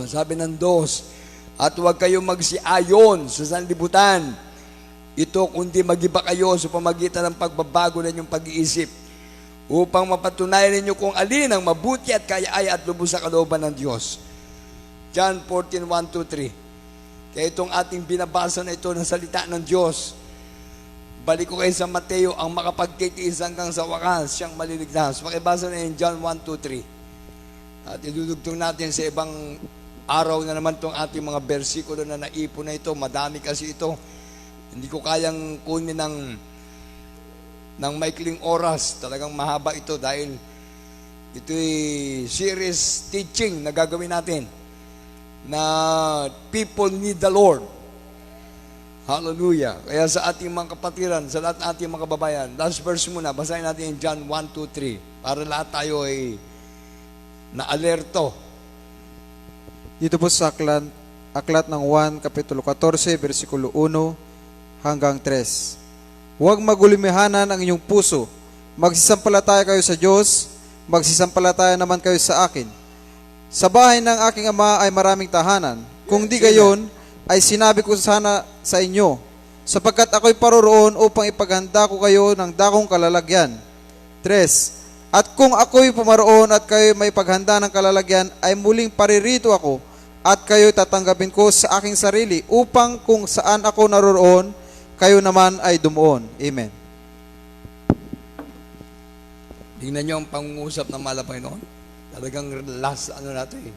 Sabi ng Diyos, at huwag kayong magsiayon sa sanlibutan. Ito kundi magiba kayo sa pamagitan ng pagbabago ng inyong pag-iisip upang mapatunayan ninyo kung alin ang mabuti at kaaya-aya at lubos sa kalooban ng Diyos. John 14:1-3. Kaya itong ating binabasa na ito ng salita ng Diyos, balik ko kayo sa Mateo, ang makapagtitiis hanggang sa wakas, siyang maliligtas. Pakibasa na yung John 1-3. At idudugtong natin sa ibang araw na naman itong ating mga bersikulo na naipon na ito. Madami kasi ito. Hindi ko kayang kunin ng maikling oras. Talagang mahaba ito dahil ito'y series teaching na gagawin natin na people need the Lord. Hallelujah. Kaya sa ating mga kapatiran, sa lahat ng ating mga kababayan, last verse muna, basahin natin yung John 1-3 para lahat tayo ay na-alerto. Dito po sa aklat ng 1, Kapitulo 14, versikulo 1 hanggang 3. Huwag magulimahanan ang inyong puso. Magsisampalataya kayo sa Diyos, magsisampalataya naman kayo sa akin. Sa bahay ng aking ama ay maraming tahanan. Kung di gayon, ay sinabi ko sana sa inyo, sapagkat ako'y paroroon upang ipaghanda ko kayo ng dakong kalalagyan. 3. At kung ako'y pumaroon at kayo may paghanda ng kalalagyan, ay muling paririto ako at kayo'y tatanggapin ko sa aking sarili upang kung saan ako naroroon, kayo naman ay dumuon. Amen. Tingnan nyo ang pangungusap ng malapay noon. Talagang last natin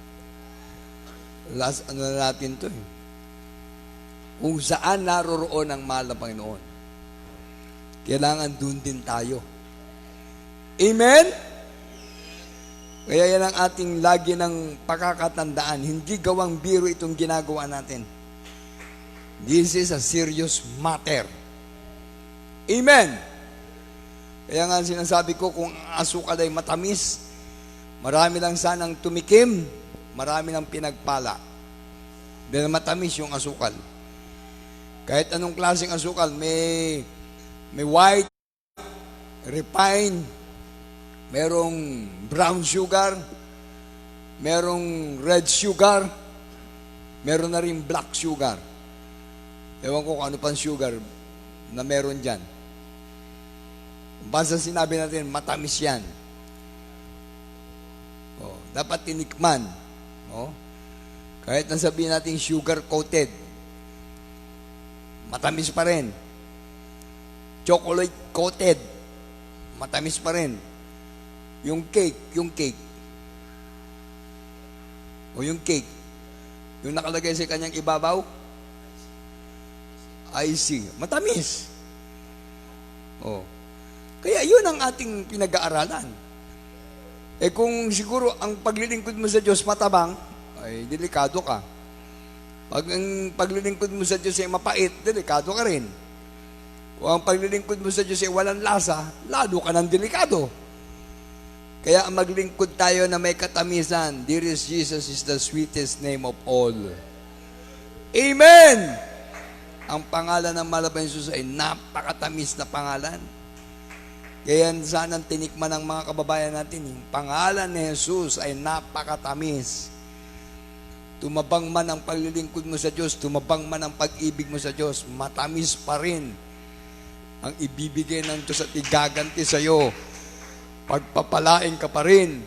Last natin to Kung saan naroroon ang mahal na Panginoon, kailangan dun din tayo. Amen? Kaya yan ang ating lagi ng pakakatandaan. Hindi gawang biro itong ginagawa natin. This is a serious matter. Amen? Kaya nga sinasabi ko, kung asukal ay matamis, marami lang sanang tumikim, marami lang pinagpala. Dahil matamis yung asukal. Kahit anong klaseng asukal, may white, refined, merong brown sugar, merong red sugar, meron na rin black sugar. Ewan ko kung ano pang sugar na meron dyan. Basta sinabi natin, matamis yan. Oh, dapat tinikman. Oh. Kahit nang sabihin natin sugar-coated, matamis pa rin. Chocolate-coated, matamis pa rin. Yung cake. O yung cake, yung nakalagay sa kanyang ibabaw, icy, matamis. Oh. Kaya yun ang ating pinag-aaralan. Eh kung siguro ang paglilingkod mo sa Diyos matabang, ay delikado ka. Pag ang paglilingkod mo sa Diyos ay mapait, delikado ka rin. Kung ang paglilingkod mo sa Diyos ay walang lasa, lalo ka ng delikado. Kaya ang maglingkod tayo na may katamisan, dearest Jesus is the sweetest name of all. Amen! Ang pangalan ng Malabang Jesus ay napakatamis na pangalan. Kaya sana tinikman ng mga kababayan natin, yung pangalan ni Jesus ay napakatamis. Tumabang man ang paglilingkod mo sa Diyos, tumabang man ang pag-ibig mo sa Diyos, matamis pa rin ang ibibigay ng Diyos at igaganti sa iyo. Pagpapalain ka pa rin.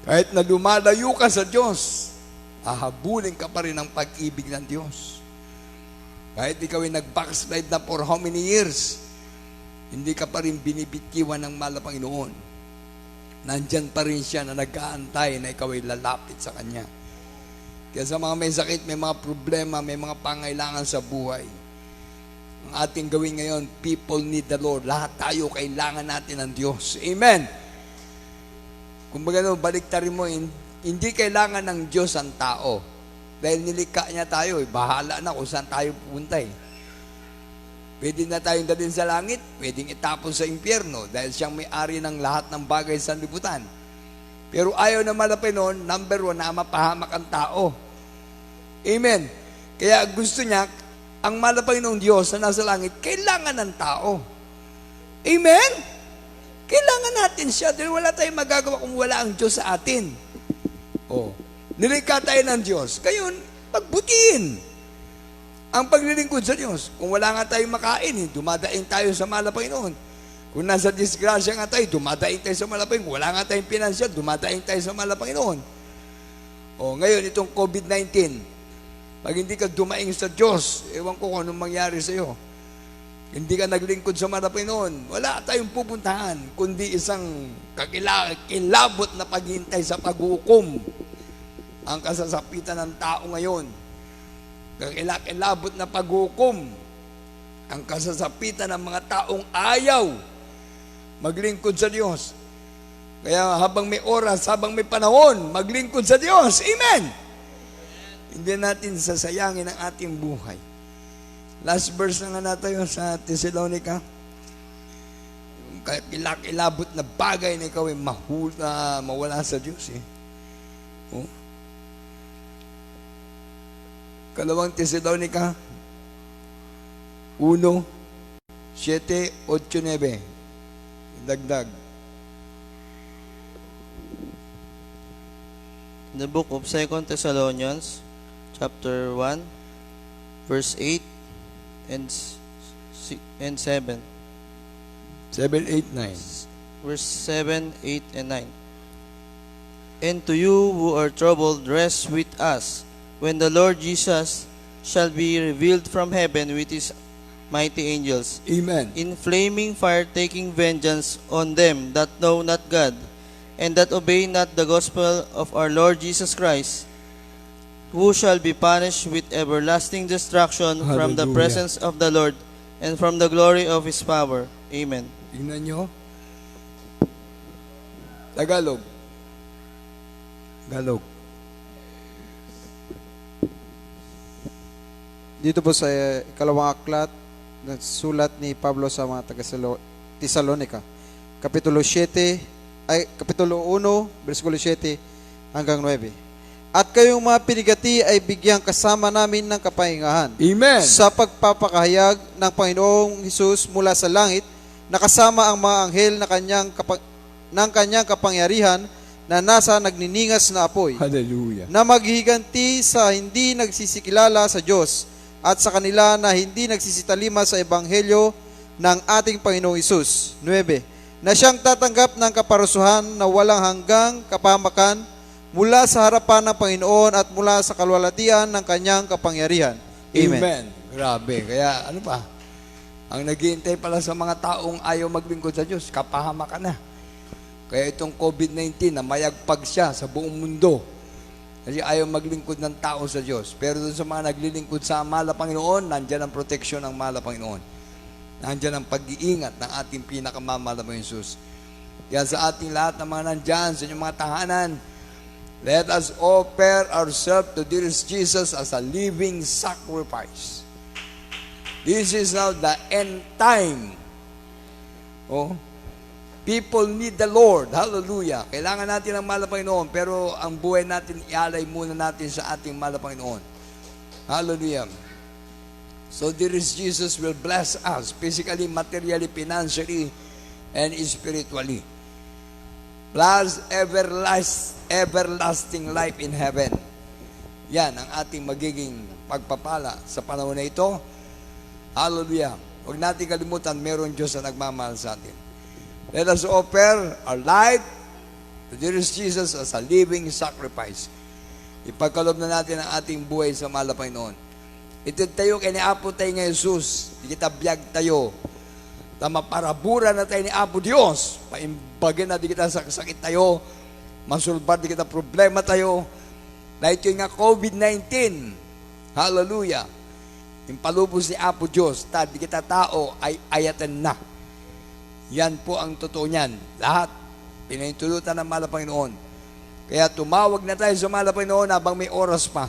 Kahit na lumalayo ka sa Diyos, hahabulin ka pa rin ang pag-ibig ng Diyos. Kahit ikaw ay nag-backslide na for how many years, hindi ka pa rin binibitiwan ng mahal na Panginoon. Nandyan pa rin siya na nag-aantay na ikaw ay lalapit sa Kanya. Kaya sa mga may sakit, may mga problema, may mga pangailangan sa buhay, ang ating gawin ngayon, people need the Lord. Lahat tayo kailangan natin ng Diyos. Amen. Kung baga baliktarin mo, hindi kailangan ng Diyos ang tao. Dahil nilikha niya tayo, bahala na kung saan tayo pupunta. Pwede na tayong dalhin sa langit, pwedeng itapon sa impyerno dahil siyang may-ari ng lahat ng bagay sa liputan. Pero ayaw na malapit noon, number 1, na mapahamak ang tao. Amen. Kaya gusto niya, ang malapang ng Diyos na nasa langit, kailangan ng tao. Amen? Kailangan natin siya dahil wala tayong magagawa kung wala ang Diyos sa atin. Oh. Nilikha tayo ng Diyos. Ngayon, pagbutihin ang paglilingkod sa Diyos. Kung wala nga tayong makain, dumadaing tayo sa mahal na Panginoon. Kung nasa disgrasya nga tayo, dumadaing tayo sa mahal na Panginoon. Wala nga tayong pinansyal, dumadaing tayo sa mahal na Panginoon. Oh, ngayon, itong COVID-19, pag hindi ka dumaing sa Diyos, ewan ko kung anong mangyari sa iyo. Hindi ka naglingkod sa mahal na Panginoon, wala tayong pupuntahan, kundi isang kilabot na paghintay sa paghukom. Ang kasasapitan ng tao ngayon, kakilabot na paghukom. Ang kasasapitan ng mga taong ayaw maglingkod sa Diyos. Kaya habang may oras, habang may panahon, maglingkod sa Diyos. Amen! Hindi natin sasayangin ang ating buhay. Last verse na nga tayo sa Thessalonica. Yung kilabot na bagay na ikaw ay mawala sa Diyos. Oh. Kalawang Thessalonica 1, 7, 8, 9. Dagdag. The book of 2 Thessalonians, chapter 1, verse 8 and 7. 7, 8, 9. Verse 7, 8, and 9. And to you who are troubled, rest with us, when the Lord Jesus shall be revealed from heaven with his mighty angels, Amen. in flaming fire, taking vengeance on them that know not God, and that obey not the gospel of our Lord Jesus Christ, who shall be punished with everlasting destruction from the Hallelujah. presence of the Lord and from the glory of his power. Amen. Tingnan nyo. Tagalog. Dito po sa ikalawang aklat na sulat ni Pablo sa mga taga-Thessalonica, Kapitulo 1, versikulo 7 hanggang 9. At kayong mga pinigati ay bigyang kasama namin ng kapahingahan Amen. sa pagpapakahayag ng Panginoong Hesus mula sa langit, na kasama ang mga anghel ng kanyang kapangyarihan na nasa nagniningas na apoy, Hallelujah. na maghiganti sa hindi nagsisikilala sa Diyos at sa kanila na hindi nagsisitalima sa ebanghelyo ng ating Panginoong Hesus. 9. Na siyang tatanggap ng kaparusuhan na walang hanggang kapamakan mula sa harapan ng Panginoon at mula sa kalwalatian ng kanyang kapangyarihan. Amen. Amen. Grabe. Kaya ano pa? Ang naghihintay pala sa mga taong ayaw maglingkod sa Diyos, kapahamakan na. Kaya itong COVID-19 na mayagpag siya sa buong mundo. Kasi ayaw maglingkod ng tao sa Diyos. Pero doon sa mga naglilingkod sa mahal na Panginoon, nandyan ang proteksyon ng mahal na Panginoon. Nandyan ang pag-iingat ng ating pinakamamahal na Jesus. Kaya sa ating lahat ng mga nandyan, sa inyong mga tahanan, let us offer ourselves to dearest Jesus as a living sacrifice. This is now the end time. Oh, people need the Lord. Hallelujah. Kailangan natin ang mahal na Panginoon, pero ang buhay natin, ialay muna natin sa ating mahal na Panginoon. Hallelujah. So dearest Jesus will bless us physically, materially, financially, and spiritually. Plus everlasting life in heaven. Yan ang ating magiging pagpapala sa panahon na ito. Hallelujah. Huwag natin kalimutan, meron Diyos na nagmamahal sa atin. Let us offer our life to dearest Jesus as a living sacrifice. Ipagkalob na natin ang ating buhay sa mahal na Panginoon. Ito tayo kay ni Apo tayo ng Jesus. Di kita biyag tayo. Tama parabura na tayo ni Apo Diyos. Paimbagin na di kita sakit tayo. Masulbar di kita problema tayo. Dahil ito nga COVID-19. Hallelujah. Yung palubos ni Apo Diyos, di kita tao ay ayatan na. Yan po ang totoo niyan. Lahat, pinahintulutan ng mahal na Panginoon. Kaya tumawag na tayo sa mahal na Panginoon habang may oras pa.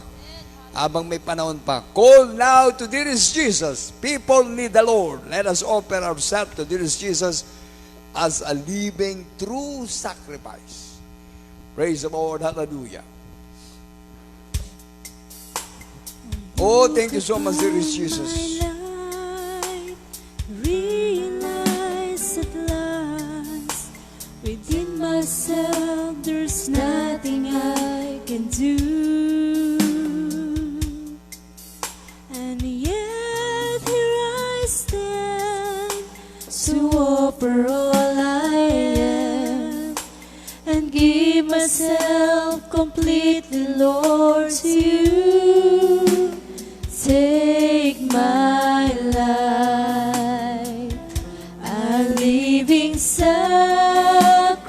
Habang may panahon pa. Call now to dearest Jesus. People need the Lord. Let us offer ourselves to dearest Jesus as a living, true sacrifice. Praise the Lord. Hallelujah. Oh, thank you so much, dearest Jesus. Realize at last within myself there's nothing I can do, and yet here I stand to offer all I am and give myself completely, Lord, to you. Take my life, a living sacrifice,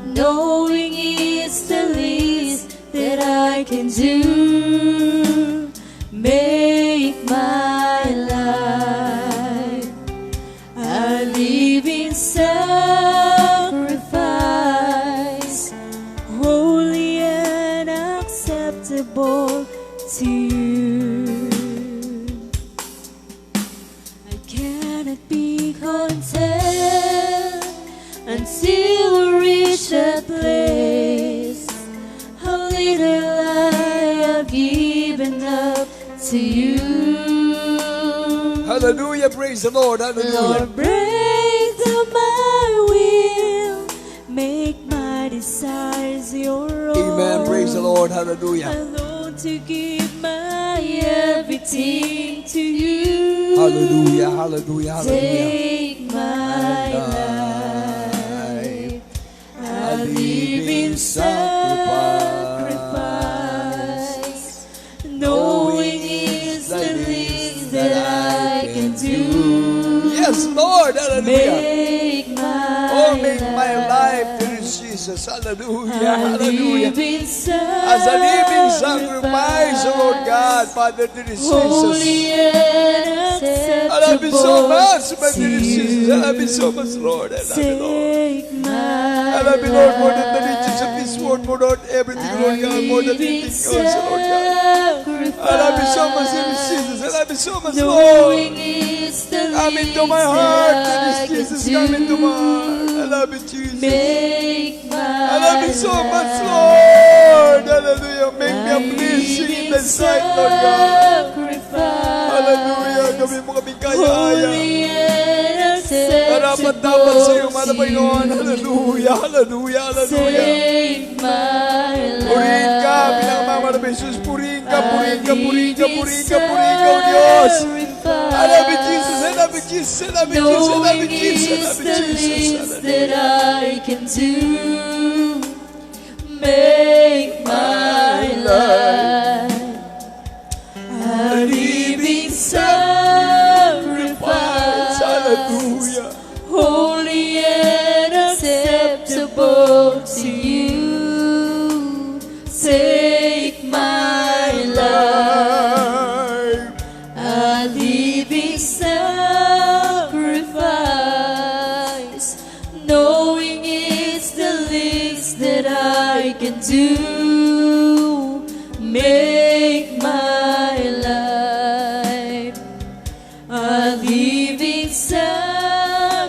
knowing it's the least that I can do. Make my life a living sacrifice, holy and acceptable to you. I cannot be content until we reach that place. How little I have given up to you. Hallelujah. Praise the Lord. Hallelujah. Lord, break down my will, make my desires your own. Amen. Praise the Lord. Hallelujah. Alone to give my everything to you. Hallelujah. Hallelujah. Hallelujah. Take my life, a living sacrifice, knowing it's the least that I can do. Yes, Lord. Hallelujah. Make my Oh, make my life, dear Jesus. Hallelujah. Hallelujah. As a living sacrifice, oh Lord God, Father, dear Jesus. Holy and I love you so much, my acceptable dear to Jesus. I love you you. so much, Lord. I love you, Lord. Take my I love you, Lord, more than the riches of this world, more than everything, Lord God, more than anything else, Lord God. I love you so much, dear Jesus. I love you so much, Lord. Come into my heart, dear Jesus. Come into my heart. I love you, Jesus. I love you so much, Lord. Hallelujah. Make me a blessing in thy sight, Lord God. Hallelujah. Gawin mo kami kaya-aya. Karapat dapat sa iyo, mahal na Panginoon. Hallelujah, hallelujah, hallelujah. Save my Purihin ka, life. pinakamama na Jesus. Purihin ka, purihin ka, purihin ka, purihin ka, purihin ka, O Diyos. I love you, Jesus. I love you, Jesus. I love you, Jesus. I love Knowing you, Jesus. I is love the you, Jesus. least that I can do. Make my life a living sacrifice, Hallelujah. holy and acceptable to you. Take my life, a living sacrifice, knowing it's the least that I can do. Make my life a living sacrifice,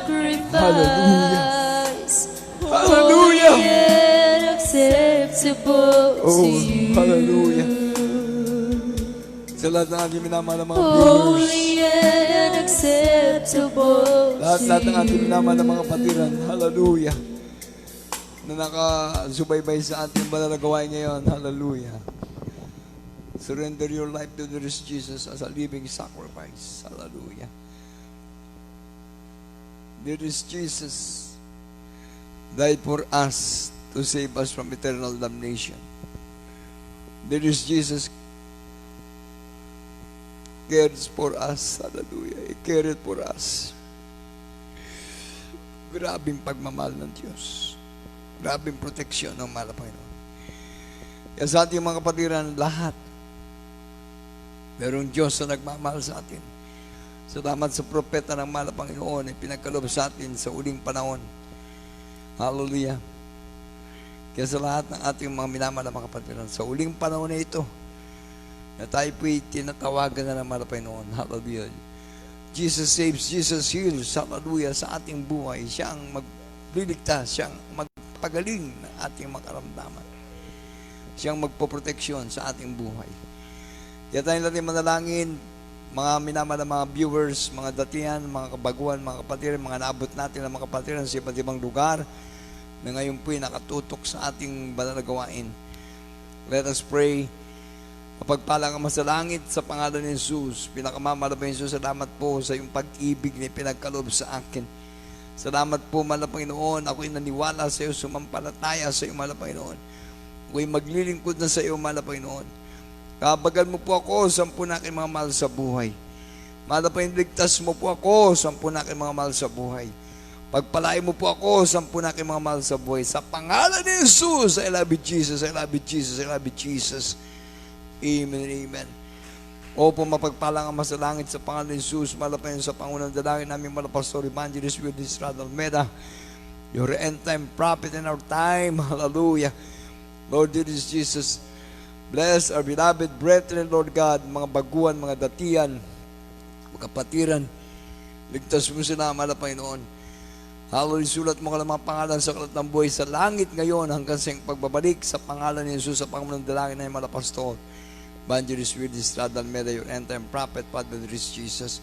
Hallelujah. holy and acceptable Oh, to you. hallelujah. Sa lahat ng ating minamahal ng mga viewers, Holy and acceptable lahat to ng ating you. minamahal ng mga kapatiran, hallelujah, na nakasubaybay sa ating banal na gawain ngayon, hallelujah. Surrender your life to the Lord Jesus as a living sacrifice, hallelujah. There is Jesus died for us to save us from eternal damnation. There is Jesus cares for us. Hallelujah. He cared for us. Grabing pagmamahal ng Diyos. Grabing proteksyon ng mahal na Panginoon. Kaya sa ating mga kapatiran, lahat, merong Diyos na nagmamahal sa atin. Salamat sa propeta ng mahal na Panginoon ay pinagkaloob sa atin sa uling panahon. Hallelujah. Kaya sa lahat ng ating mga minamahal na mga kapatiran, sa uling panahon na ito, na tayo po'y tinatawagan na ng mahal na Panginoon. Hallelujah. Jesus saves, Jesus heals, hallelujah, sa ating buhay. Siya ang magliligtas, siya ang magpagaling ng ating makaramdaman. Siya ang magpoproteksyon sa ating buhay. Kaya tayo natin manalangin, mga minamahal na mga viewers, mga datihan, mga kabaguan, mga kapatiran, mga naabot natin ng mga kapatiran sa iba't ibang lugar, na ngayon po'y nakatutok sa ating banal na gawain. Let us pray. Mapagpalang ang masalangit sa pangalan ni Jesus. Pinakamamahal na Jesus, salamat po sa iyong pag-ibig na pinagkaloob sa akin. Salamat po, mahal na Panginoon. Ako'y naniwala sa iyo, sumampalataya sa iyo, mahal na Panginoon. Ako'y maglilingkod na sa iyo, mahal na Panginoon. Kabagal mo po ako, sampu na aking mga mahal sa buhay. Mahal na Panginoon, ligtas mo po ako, sampu na aking mga mahal sa buhay. Pagpalain mo po ako, sampu na aking mga mahal sa buhay. Sa pangalan ni Jesus, I love you, Jesus, I love you, Jesus, I love you, Jesus. Amen and amen. Opo, mapagpalang ang masalangit sa pangalan ni Jesus, malapayan sa pangunang dalangin namin Pastor Evangelist Willis Radalmeda, your end-time prophet in our time. Hallelujah. Lord, dear Jesus, bless our beloved brethren, Lord God, mga baguhan, mga datian, mga kapatiran. Ligtas mo sila, mahal na Panginoon. Hallelujah, sulat mo ka ng mga pangalan sa kalat ng buhay sa langit ngayon hanggang sa iyong pagbabalik sa pangalan ni Jesus sa pangunang dalangin na yung Pastor Evangelist Willis Radalmeda, your end-time prophet, Father Jesus.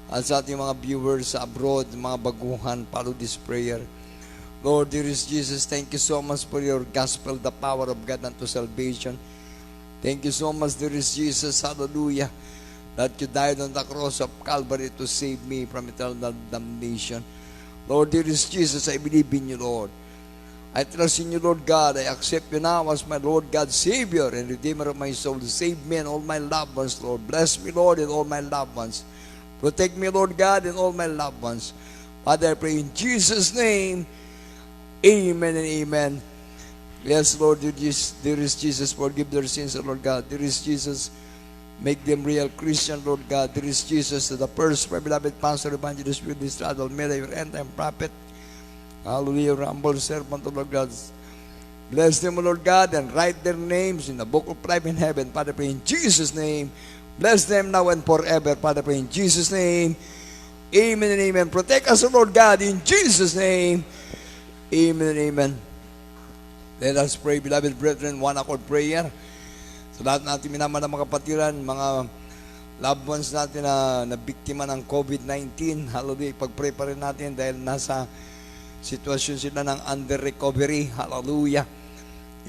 At sa ating mga viewers sa abroad, mga baguhan, follow this prayer. Lord, dearest Jesus, thank you so much for your gospel, the power of God unto salvation. Thank you so much, dearest Jesus, hallelujah, that you died on the cross of Calvary to save me from eternal damnation. Lord, dearest Jesus, I believe in you, Lord. I trust in you, Lord God. I accept you now as my Lord God, Savior and Redeemer of my soul. Save me and all my loved ones, Lord. Bless me, Lord, and all my loved ones. Protect me, Lord God, and all my loved ones. Father, I pray in Jesus' name. Amen and amen. Yes, Lord, dearest Jesus, forgive their sins, Lord God. Dearest Jesus, make them real Christian, Lord God. Dearest Jesus, to the first, my beloved Pastor Evangelist Willis Radalmeda, your end-time prophet. Hallelujah, your humble servant, Lord God. Bless them, Lord God, and write their names in the book of life in heaven. Father, pray in Jesus' name. Bless them now and forever. Father, pray in Jesus' name. Amen and amen. Protect us, Lord God, in Jesus' name. Amen and amen. Let us pray, beloved brethren, one accord prayer. Sa lahat natin minamahal na mga kapatiran, mga loved ones natin na nabiktima ng COVID-19. Hallelujah. Ipag-pray pa rin natin dahil nasa sitwasyon sila ng under recovery. Hallelujah.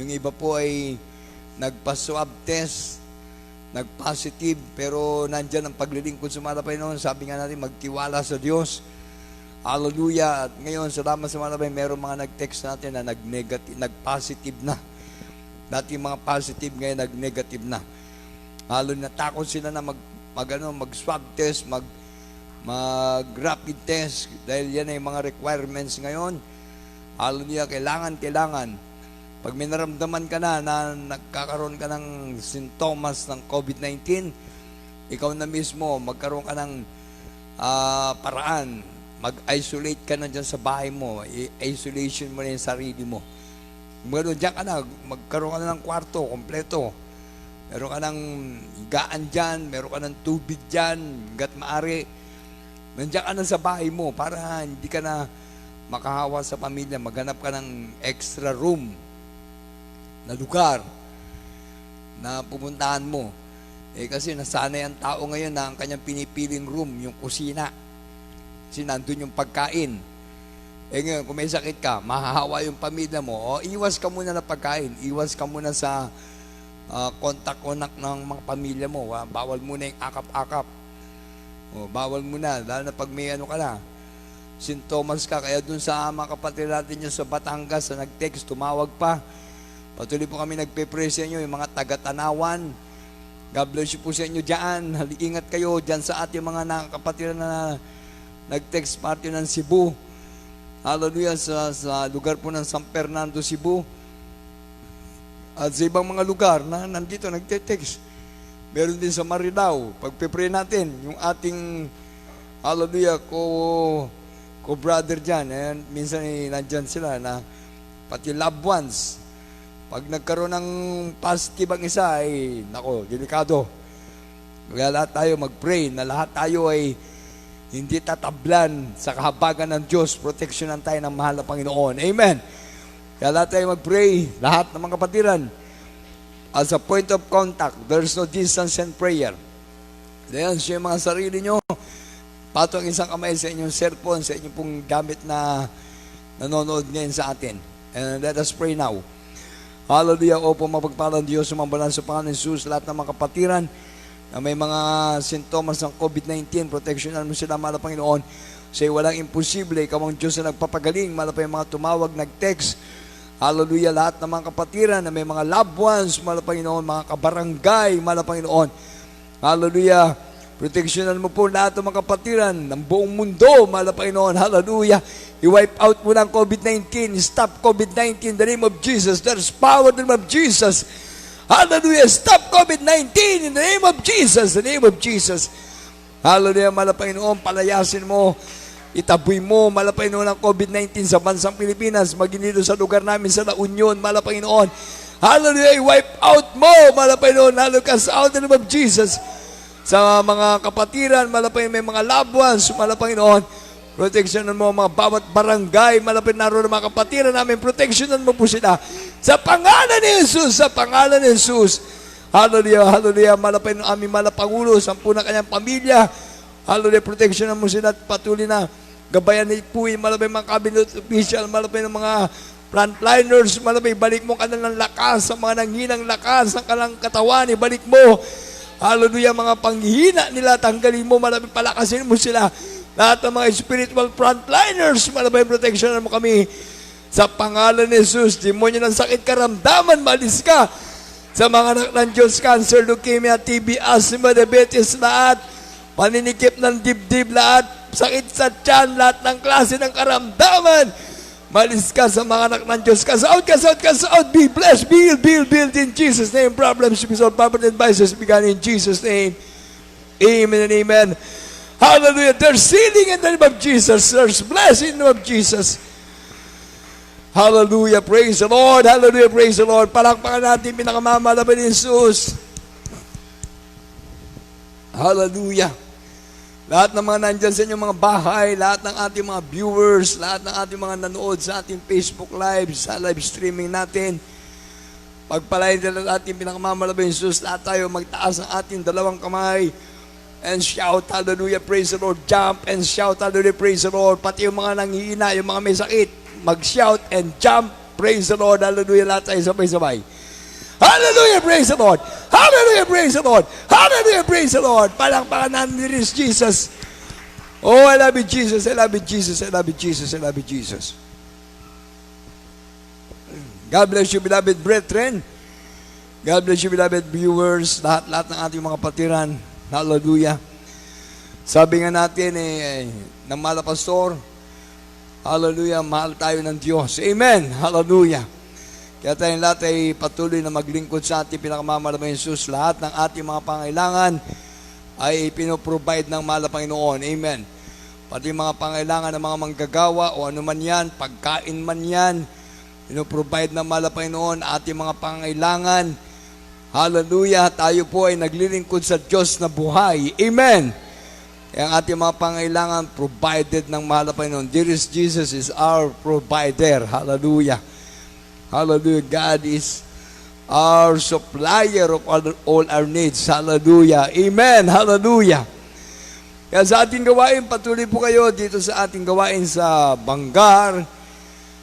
Yung iba po ay nagpa-swab test, nag-positive, pero nandyan ang paglilingkod sa malapay noon. Sabi nga natin, magtiwala sa Diyos. Hallelujah. At ngayon, salamat sa malapay, meron mga nag-text natin na nag-positive na. Dati mga positive, ngayon nag-negative na. Hallelujah. Natakot sila na mag-swab test, mag-rapid test, dahil yan ay mga requirements ngayon. Hallelujah. Kailangan. Pag may naramdaman ka na nagkakaroon ka ng sintomas ng COVID-19, ikaw na mismo, magkaroon ka ng paraan. Mag-isolate ka na dyan sa bahay mo. I-isolation mo na yung sarili mo. Meron dyan ka na, magkaroon ka na ng kwarto, kompleto. Meron ka ng higaan dyan, meron ka ng tubig dyan, hanggat maaari. Nandiyan ka na sa bahay mo para hindi ka na makahawa sa pamilya. Maghanap ka ng extra room na lugar na pupuntahan mo. Kasi nasanay ang tao ngayon na ang kanyang pinipiling room, yung kusina. Kasi nandun yung pagkain. Ngayon, kung may sakit ka, mahahawa yung pamilya mo, iwas ka muna na pagkain. Iwas ka muna sa contact ng mga pamilya mo. Bawal muna yung akap-akap. Bawal muna, lalo na pag may ka na, sintomas ka. Kaya dun sa mga kapatid natin nyo sa Batangas na nag-text, tumawag pa. Patuloy po kami nagpe-pray sa inyo, yung mga taga-Tanawan. God bless you po sa inyo dyan. Ingat kayo dyan sa ating mga kapatid na nag-text party ng Cebu. Hallelujah, sa lugar po ng San Fernando, Cebu. At sa ibang mga lugar na nandito nagte-text. Meron din sa Marilao. Pagpe-pray natin, yung ating, hallelujah, ko-brother dyan. Ayan, minsan nandyan sila na pati loved ones. Pag nagkaroon ng positive ang isa, ay, nako, delikado. Kaya lahat tayo mag-pray na lahat tayo ay hindi tatablan sa kahabagan ng Diyos. Proteksyonan tayo ng mahal na Panginoon. Amen. Kaya lahat tayo mag-pray, lahat ng mga kapatiran. As a point of contact, there's no distance in prayer. Dayan, siya yung mga sarili nyo. Pato ang isang kamay sa inyong cellphone, sa inyong pong gamit na nanonood ngayon sa atin. And let us pray now. Hallelujah. Opo, mapagpalang Diyos, sumambalan sa Panginoon Jesus, lahat ng mga kapatiran na may mga sintomas ng COVID-19, proteksyonan mo sila, mahal na Panginoon. Say, walang imposible, ikaw ang Diyos na nagpapagaling, mahal pa yung mga tumawag, nag-text. Hallelujah, lahat ng mga kapatiran na may mga loved ones, mahal na Panginoon, mga kabarangay, mahal na Panginoon. Hallelujah, proteksyonan mo po lahat ng mga kapatiran ng buong mundo, mahal na Panginoon. Hallelujah, i-wipe out mo ng COVID-19, stop COVID-19 in the name of Jesus. There's power in the name of Jesus. Hallelujah. Stop COVID-19 in the name of Jesus. In the name of Jesus. Hallelujah. Mahal na Panginoon, palayasin mo, itaboy mo, mahal na Panginoon, ang COVID-19 sa bansang Pilipinas, maging dito sa lugar namin sa La Union, mahal na Panginoon. Hallelujah. I-wipe out mo, mahal na Panginoon. Hallelujah. Cast out in the name of Jesus. Sa mga kapatiran, mahal na Panginoon, may mga loved ones, mahal na Panginoon. Proteksyonan mo mga bawat barangay, malapit naroon ng mga kapatiran namin, proteksyonan mo po sila. Sa pangalan ni Jesus, sa pangalan ni Jesus. Hallelujah, hallelujah, malapit ng aming malapangulo, 10 na kanyang pamilya. Hallelujah, proteksyonan mo sila at patuloy na gabayan ni Puy, malapit mga cabinet official, malapit ng mga frontliners, malapit, balik mo kanilang lakas, sa mga nanghinang lakas, ang kanilang katawan, ibalik mo. Hallelujah, mga panghihina nila, tanggalin mo, malapit palakasin mo sila. Lahat ng mga spiritual frontliners, malabay protection mo kami. Sa pangalan ni Jesus, demonyo ng sakit karamdaman, malis ka. Sa mga anak ng Diyos, cancer, leukemia, TB, asthma, diabetes, lahat. Paninikip ng dibdib, lahat. Sakit sa tiyan, lahat ng klase ng karamdaman. Malis ka sa mga anak ng Diyos. Cast out, cast out, cast out. Be blessed, be healed in Jesus' name. Problems, episode, poverty, and vices began in Jesus' name. Amen and amen. Hallelujah. There's healing in the name of Jesus. There's blessing in the name of Jesus. Hallelujah. Praise the Lord. Hallelujah. Praise the Lord. Palakpakan natin pinakamamalaban ni Jesus. Hallelujah. Lahat ng mga nandyan sa inyong mga bahay, lahat ng ating mga viewers, lahat ng ating mga nanood sa ating Facebook Live, sa live streaming natin, pagpalain nila ating pinakamamalaban ni Jesus, lahat tayo magtaas ang ating dalawang kamay. and shout, hallelujah, praise the Lord. Jump and shout, hallelujah, praise the Lord. Pati yung mga nanghihina, yung mga may sakit, mag-shout and jump, praise the Lord, hallelujah, lahat tayo sabay-sabay. Hallelujah, praise the Lord. Hallelujah, praise the Lord. Hallelujah, praise the Lord. Palakpakan natin ni Jesus. Oh, I love you, Jesus. I love you, Jesus. I love you, Jesus. I love you, Jesus. God bless you, beloved brethren. God bless you, beloved viewers. Lahat ng ating mga patiran. Hallelujah. Sabi nga natin, ng mahal na pastor, hallelujah, mahal tayo ng Diyos. Amen. Hallelujah. Kaya tayong lahat ay patuloy na maglingkod sa ating pinakamamalamang Jesus. Lahat ng ating mga pangailangan ay pinoprovide ng mahal na Panginoon. Amen. Pati mga pangailangan ng mga manggagawa o ano man yan, pagkain man yan, pinoprovide ng mahal na Panginoon ating mga pangailangan. Hallelujah. Tayo po ay naglilingkod sa Diyos na buhay. Amen. Kaya ang ating mga pangailangan provided ng mahal na Panginoon. Dearest Jesus is our provider. Hallelujah. Hallelujah. God is our supplier of all our needs. Hallelujah. Amen. Hallelujah. Kaya sa ating gawain, patuloy po kayo dito sa ating gawain sa Bangar,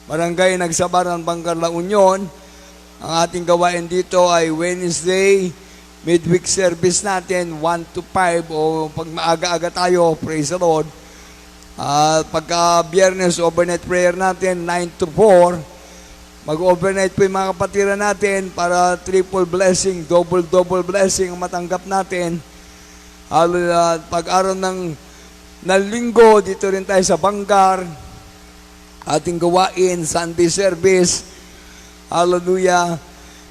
Barangay Nagsabaran, Bangar, La Union. Ang ating gawain dito ay Wednesday, midweek service natin, 1 to 5, o pag maaga-aga tayo, praise the Lord. Pagka Biyernes, overnight prayer natin, 9 to 4. Mag-overnight po yung mga kapatiran natin para triple blessing, double blessing ang matanggap natin. Pag-araw ng linggo, dito rin tayo sa Bangar. Ating gawain, Sunday service. Hallelujah.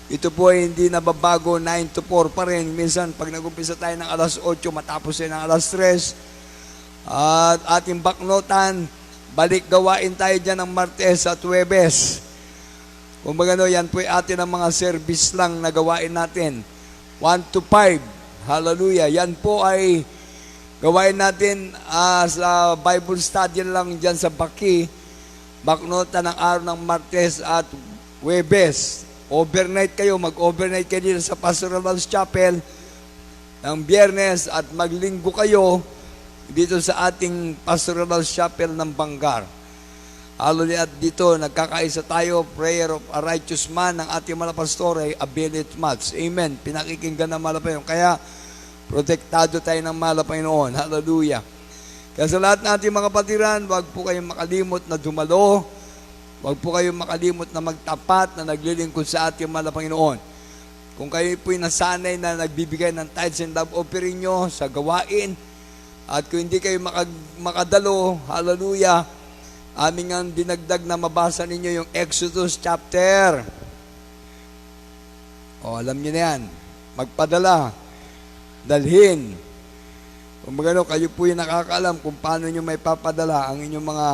Ito po ay hindi nababago, 9 to 4 pa rin. Minsan, pag nag-umpisa tayo ng alas 8, matapos tayo ng alas 3. At ating baknotan, balik gawain tayo dyan ng Martes at Huwebes. Kung bagano, yan po ay atin ang mga service lang na gawain natin. 1 to 5. Hallelujah. Yan po ay gawain natin sa Bible study lang dyan sa Baki. Baknotan ng araw ng Martes at Huwebes. Overnight kayo, mag-overnight kayo dito sa Pastoral House Chapel ng Biyernes at maglinggo kayo dito sa ating Pastoral House Chapel ng Bangar. Hallelujah. At dito, nagkakaisa tayo, prayer of a righteous man ng ating mga pastor ay availeth much. Amen. Pinakikinggan ng mahal na Panginoon. Kaya, protektado tayo ng mahal na Panginoon. Hallelujah. Kaya sa lahat ng ating mga patiran, huwag po kayong makalimot na dumalo. Huwag po kayong makalimot na magtapat na naglilingkod sa ating mahal na Panginoon. Kung kayo po'y nasanay na nagbibigay ng tithes and love offering nyo sa gawain, at kung hindi kayo makadalo, hallelujah, aming ang dinagdag na mabasa ninyo yung Exodus chapter. Alam nyo na yan. Magpadala. Dalhin. Kung magano, kayo po yung nakakaalam kung paano nyo may papadala ang inyong mga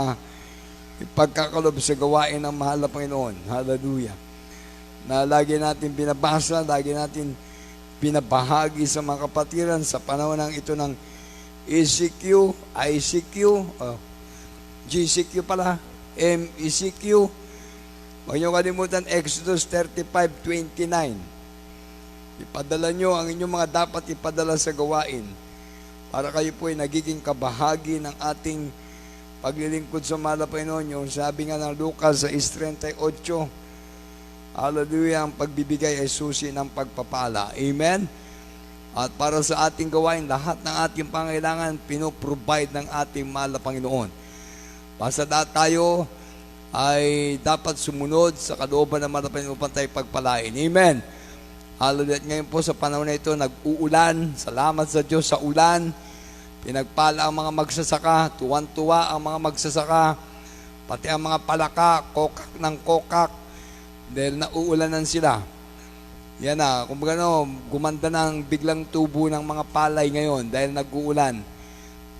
ipagkakalob sa gawain ng mahal na Panginoon. Hallelujah. Na lagi natin binabasa, lagi natin binabahagi sa mga kapatiran sa panahon ng ito ng ECQ, ICQ, GCQ pala, MECQ. Huwag niyo kalimutan, Exodus 35:29. Ipadala nyo ang inyong mga dapat ipadala sa gawain para kayo po ay nagiging kabahagi ng ating paglilingkod sa mahal na Panginoon. Yung sabi nga ng Lucas 6:38, hallelujah, ang pagbibigay ay susi ng pagpapala. Amen? At para sa ating gawain, lahat ng ating pangailangan, pinoprovide ng ating mahal na Panginoon. Basta tayo ay dapat sumunod sa kalooban ng mahal na Panginoon upang tayo pagpalain. Amen? Hallelujah. At ngayon po sa panahon na ito, nag-uulan. Salamat sa Diyos sa ulan. Pinagpala ang mga magsasaka, tuwan-tuwa ang mga magsasaka, pati ang mga palaka, kokak ng kokak, dahil nauulanan sila. Yan na, kung gano'n, gumanda ng biglang tubo ng mga palay ngayon dahil nag-uulan.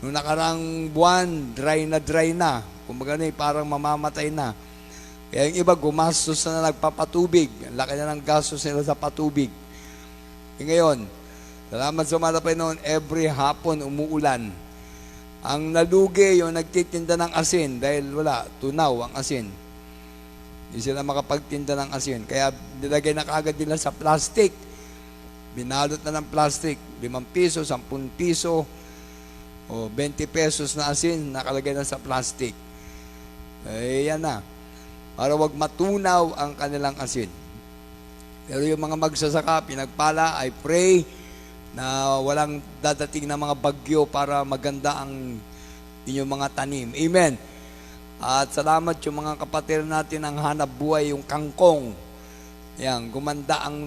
Noong nakarang buwan, dry na. Kung gano'n, parang mamamatay na. Kaya yung iba, gumastos na nagpapatubig. Ang laki na ng gastos nila sa patubig. Ngayon, salamat sa mahal na Panginoon, every hapon umuulan. Ang nalugi, yung nagtitinda ng asin, dahil wala, tunaw ang asin. Hindi sila makapagtinda ng asin. Kaya nilagay na kaagad nila sa plastic. Binalot na ng plastic. 5 piso, 10 piso. O 20 pesos na asin, nakalagay na sa plastic. Eh, yan na. Para wag matunaw ang kanilang asin. Pero yung mga magsasaka, pinagpala, I pray na walang dadating na mga bagyo para maganda ang inyong mga tanim. Amen. At salamat yung mga kapatid natin ang hanap buhay, yung kangkong. Yan, gumanda ang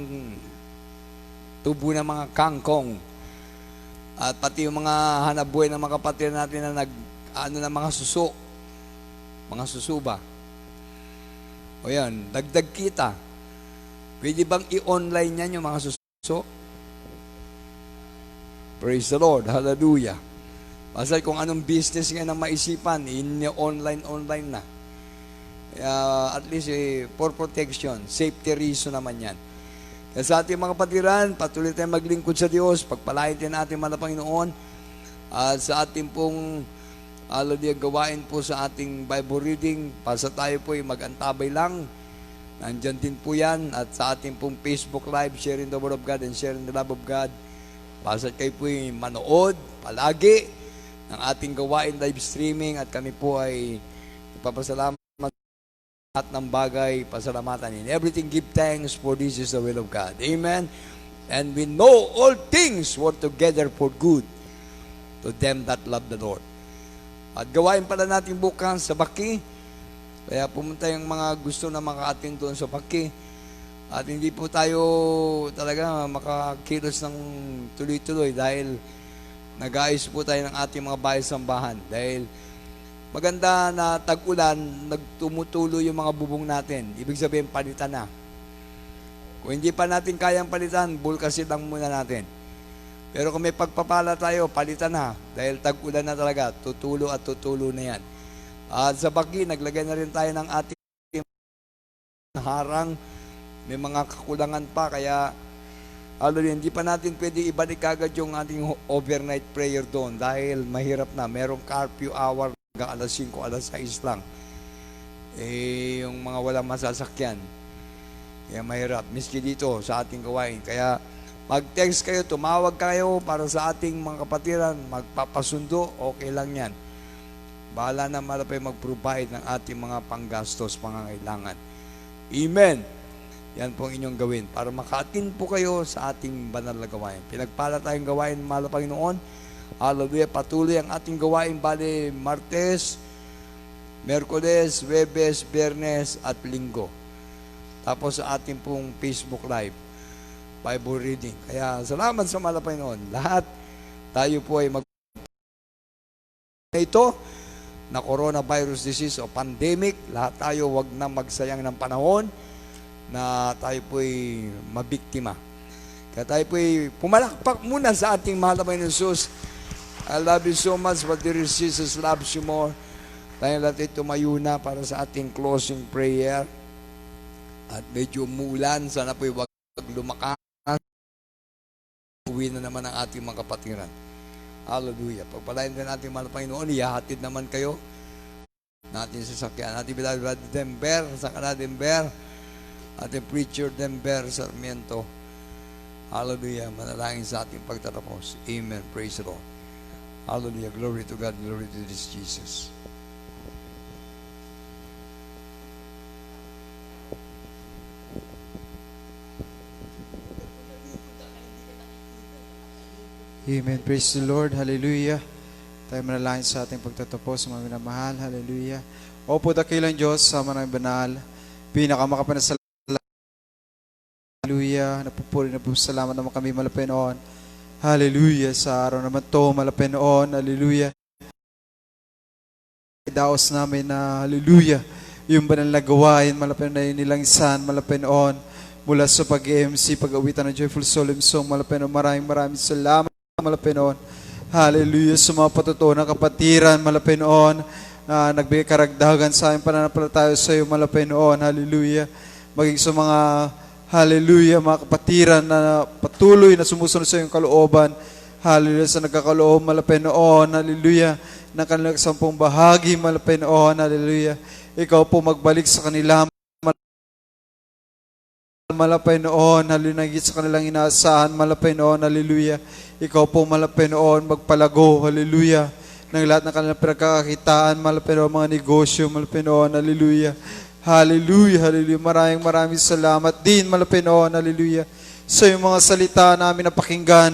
tubo ng mga kangkong. At pati yung mga hanap buhay ng mga kapatid natin na ng mga suso. Mga susuba. O yan, dagdag kita. Pwede bang i-online yan yung mga suso? Praise the Lord. Hallelujah. Basta kung anong business nga na maisipan, online na. At least for protection, safety reason naman yan. Kaya sa ating mga kapatiran, patuloy tayong maglingkod sa Diyos, pagpalain din natin mga Panginoon, at sa ating pong gawain po sa ating Bible reading, basta tayo po ay mag-antabay lang. Nandyan din po yan. At sa ating pong Facebook Live, sharing the Word of God and sharing the love of God. Basta kayo po ay manood palagi ng ating gawain live streaming, at kami po ay ipapasalamat at ng bagay, pasalamatan. In everything, give thanks, for this is the will of God. Amen. And we know all things work together for good to them that love the Lord. At gawain pala natin bukas sa Baki. Kaya pumunta yung mga gusto na maka-attend doon sa Baki. At hindi po tayo talaga makakilos ng tuloy-tuloy dahil nag-aayos po tayo ng ating mga bahay-sambahan. Dahil maganda na tag-ulan, nagtumutulo yung mga bubong natin. Ibig sabihin, palitan na. Kung hindi pa natin kayang palitan, bulkasin lang muna natin. Pero kung may pagpapala tayo, palitan na. Dahil tag-ulan na talaga, tutulo at tutulo na yan. At sa Baki, naglagay na rin tayo ng ating harang. May mga kakulangan pa, kaya hindi pa natin pwede ibalik agad yung ating overnight prayer doon dahil mahirap na. Merong curfew hour hanggang alas 5, alas 6 lang. Yung mga walang masasakyan. Kaya mahirap. Miski dito sa ating gawain. Kaya mag-text kayo, tumawag kayo para sa ating mga kapatiran, magpapasundo, okay lang yan. Bahala na malapay mag-provide ng ating mga panggastos, pangangailangan. Amen. Yan po ang inyong gawin para maka-attend po kayo sa ating banal na gawain. Pinagpala tayong gawain, mahal na Panginoon. Hallelujah. Patuloy ang ating gawain, bali Martes, Merkules, Webes, Biyernes at Linggo. Tapos sa ating pong Facebook Live, Bible reading. Kaya salamat sa mahal na Panginoon. Lahat tayo po ay ito na coronavirus disease o pandemic, lahat tayo wag na magsayang ng panahon na tayo po'y mabiktima. Kaya tayo po'y pumalakpak muna sa ating mahal na Panginoon Jesus. I love you so much, but dear Jesus loves you more. Tayo natin tumayo na para sa ating closing prayer. At medyo umulan, sana po'y wag lumakas. Uwi na naman ang ating mga kapatiran. Hallelujah. Pagpalain din natin mahal na Panginoon, ihahatid naman kayo natin sa sakyan. Ating Brother Denver, sa kanila Denver. Ating preacher Denver Sarmiento. Hallelujah. Manalangin sa ating pagtatapos. Amen. Praise the Lord. Hallelujah. Glory to God. Glory to this Jesus. Amen. Praise the Lord. Hallelujah. Tayo manalangin sa ating pagtatapos, mga minamahal. Hallelujah. Opo, dakilang Diyos, sama ng banal, pinakamakapanasalamat. Hallelujah. Napupuri na po salamat naman kami, Malapenoon. Hallelujah. Sa araw naman to, Malapenoon. Hallelujah. Daos namin na, hallelujah, yung banal na gawain, Malapenoon na nilang isan, Malapenoon, mula sa pag-MC, pag-awitan ng Joyful Solemn Song, Malapenoon. Maraming salamat, Malapenoon. Hallelujah. Sa mga patutuo ng kapatiran, Malapenoon, na nagbigay karagdagan sa aming pananampalataya sa iyo, Malapenoon. Hallelujah. Maging sa mga hallelujah, mga kapatiran na patuloy na sumusunod sa iyong kalooban. Hallelujah, sa nagkakaloob, Malapenoon. Hallelujah, ng kanilang 10 bahagi, Malapenoon. Hallelujah. Ikaw po magbalik sa kanila, Malapenoon. Hallelujah, nagigit sa kanilang inaasahan, Malapenoon. Hallelujah. Ikaw po, mahal na Panginoon, magpalago, hallelujah, ng lahat ng kanilang pinagkakakitaan, mahal na Panginoon, mga negosyo, mahal na Panginoon, hallelujah. Hallelujah, hallelujah. Maraming salamat din, mahal na Panginoon, hallelujah, sa iyong mga salita namin na pakinggan.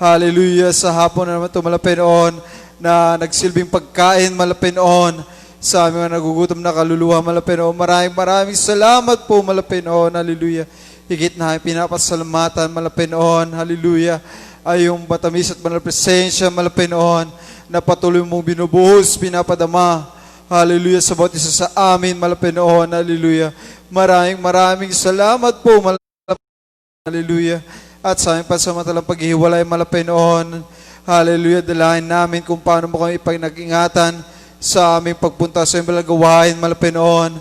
Hallelujah, sa hapon na naman ito, mahal na Panginoon, na nagsilbing pagkain, mahal na Panginoon, sa aming mga nagugutom na kaluluwa, mahal na Panginoon. Maraming salamat po, mahal na Panginoon, hallelujah. Higit na pinapasalamatan, mahal na Panginoon, hallelujah, ay yung matamis at banal na presensya, mahal na Panginoon, na patuloy mong binubuhos, pinapadama, hallelujah, sa bawat isa sa amin, mahal na Panginoon, hallelujah. Maraming salamat po, mahal na Panginoon, hallelujah. At sa aming pansamantalang paghihiwalay, mahal na Panginoon, hallelujah, dalahin namin kung paano mo kami ipag-ingatan sa aming pagpunta sa iyong balagawain, mahal na Panginoon.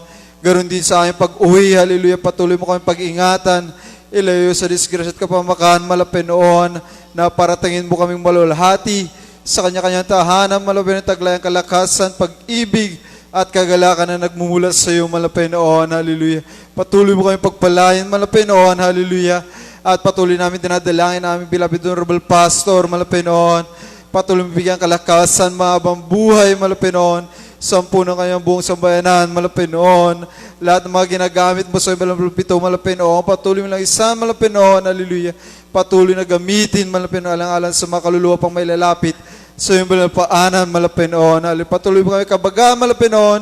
Ganon din sa aming pag-uwi, hallelujah, patuloy mo kami pag-ingatan, ilayo sa disgrasya at kapamakan, mahal na Panginoon, na paratangin mo kaming malulhati sa kanya-kanyang tahanan, mahal na Panginoon, taglayang kalakasan, pag-ibig at kagalakan na nagmumula sa iyo, mahal na Panginoon, hallelujah. Patuloy mo kami pagpalain, mahal na Panginoon, hallelujah. At patuloy namin dinadalangin namin beloved honorable pastor, mahal na Panginoon. Patuloy mo bigyan kalakasan, mahabang buhay, mahal na Panginoon, sampu ng kanyang buong sambayanan, mahal na Panginoon. Lahat ng mga ginagamit mo sa ibalang pito, mahal na Panginoon. Patuloy mo lang isa, mahal na Panginoon, hallelujah. Patuloy na gamitin, mahal na Panginoon, alang-alang sa mga kaluluwa pang may lalapit sa iyong balang paanan, mahal na Panginoon. Patuloy mo kami kabaga, mahal na Panginoon,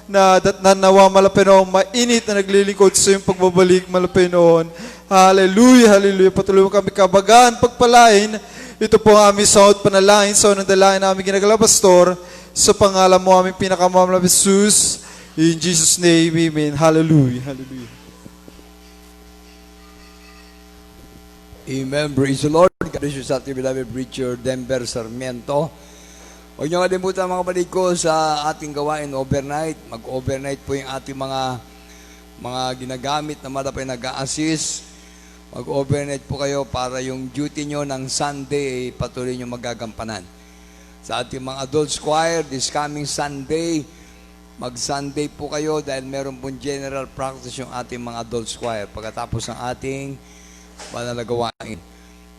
na datnanawa, mahal na Panginoon, mainit na naglilingkod sa iyong pagbabalik, mahal na Panginoon. Hallelujah, hallelujah. Patuloy mo kami kabagaan, pagpalain. Ito po ang aming sahod panalangin, sa unang dalangin na aming ginagala, Pastor, sa pangalan mo aming pinakamamahal na Jesus. In Jesus' name, amen. Hallelujah, hallelujah. Amen. Praise the Lord. God bless you sa ating beloved preacher, Denver Sarmiento. Huwag niyo kalimutan mga kapatid ko sa ating gawain overnight. Mag-overnight po yung ating mga ginagamit na malapay nag-a-assist. Mag-overnight po kayo para yung duty nyo ng Sunday patuloy nyo magagampanan. Sa ating mga adults choir, this coming Sunday, mag-Sunday po kayo dahil meron pong general practice yung ating mga adults choir pagkatapos ng ating panalagawain.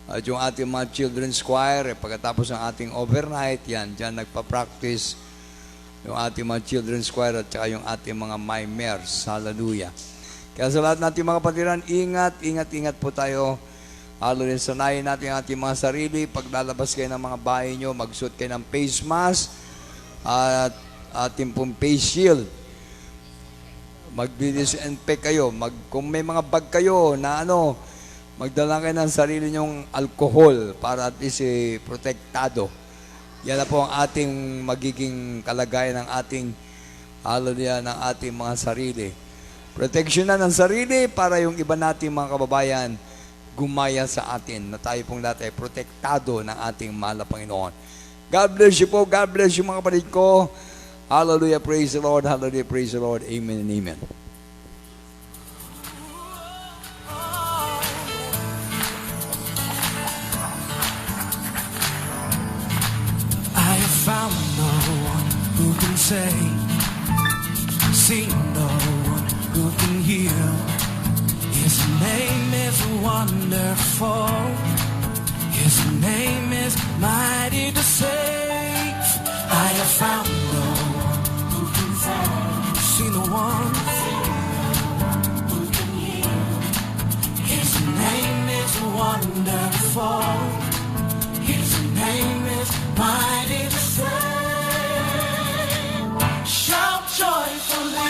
At yung ating mga children's choir, pagkatapos ng ating overnight, yan, dyan nagpa-practice yung ating mga children's choir at saka yung ating mga mimers. Hallelujah. Kaya sa lahat natin mga kapatiran, ingat po tayo. Hallelujah. Sanayin natin ang ating mga sarili. Pag lalabas kayo ng mga bahay nyo, magsuot kayo ng face mask at ating pong face shield. Mag-disinfect kayo. Kung may mga bag kayo na magdala kayo ng sarili nyong alcohol para at least protektado. Yan na po ang ating magiging kalagayan ng ating hallelujah, ng ating mga sarili. Protection na ng sarili para yung iba nating mga kababayan gumaya sa atin na tayo pong lahat ay protektado ng ating mahal na Panginoon. God bless you po. God bless you mga kapatid ko. Hallelujah. Praise the Lord. Hallelujah. Praise the Lord. Amen and amen. I have found no one who can save, seen no one who can heal. His name is wonderful. His name is mighty to save. I have found no one who can save, seen no one who can heal. His name is wonderful. His name is mighty to save. Shout joyfully.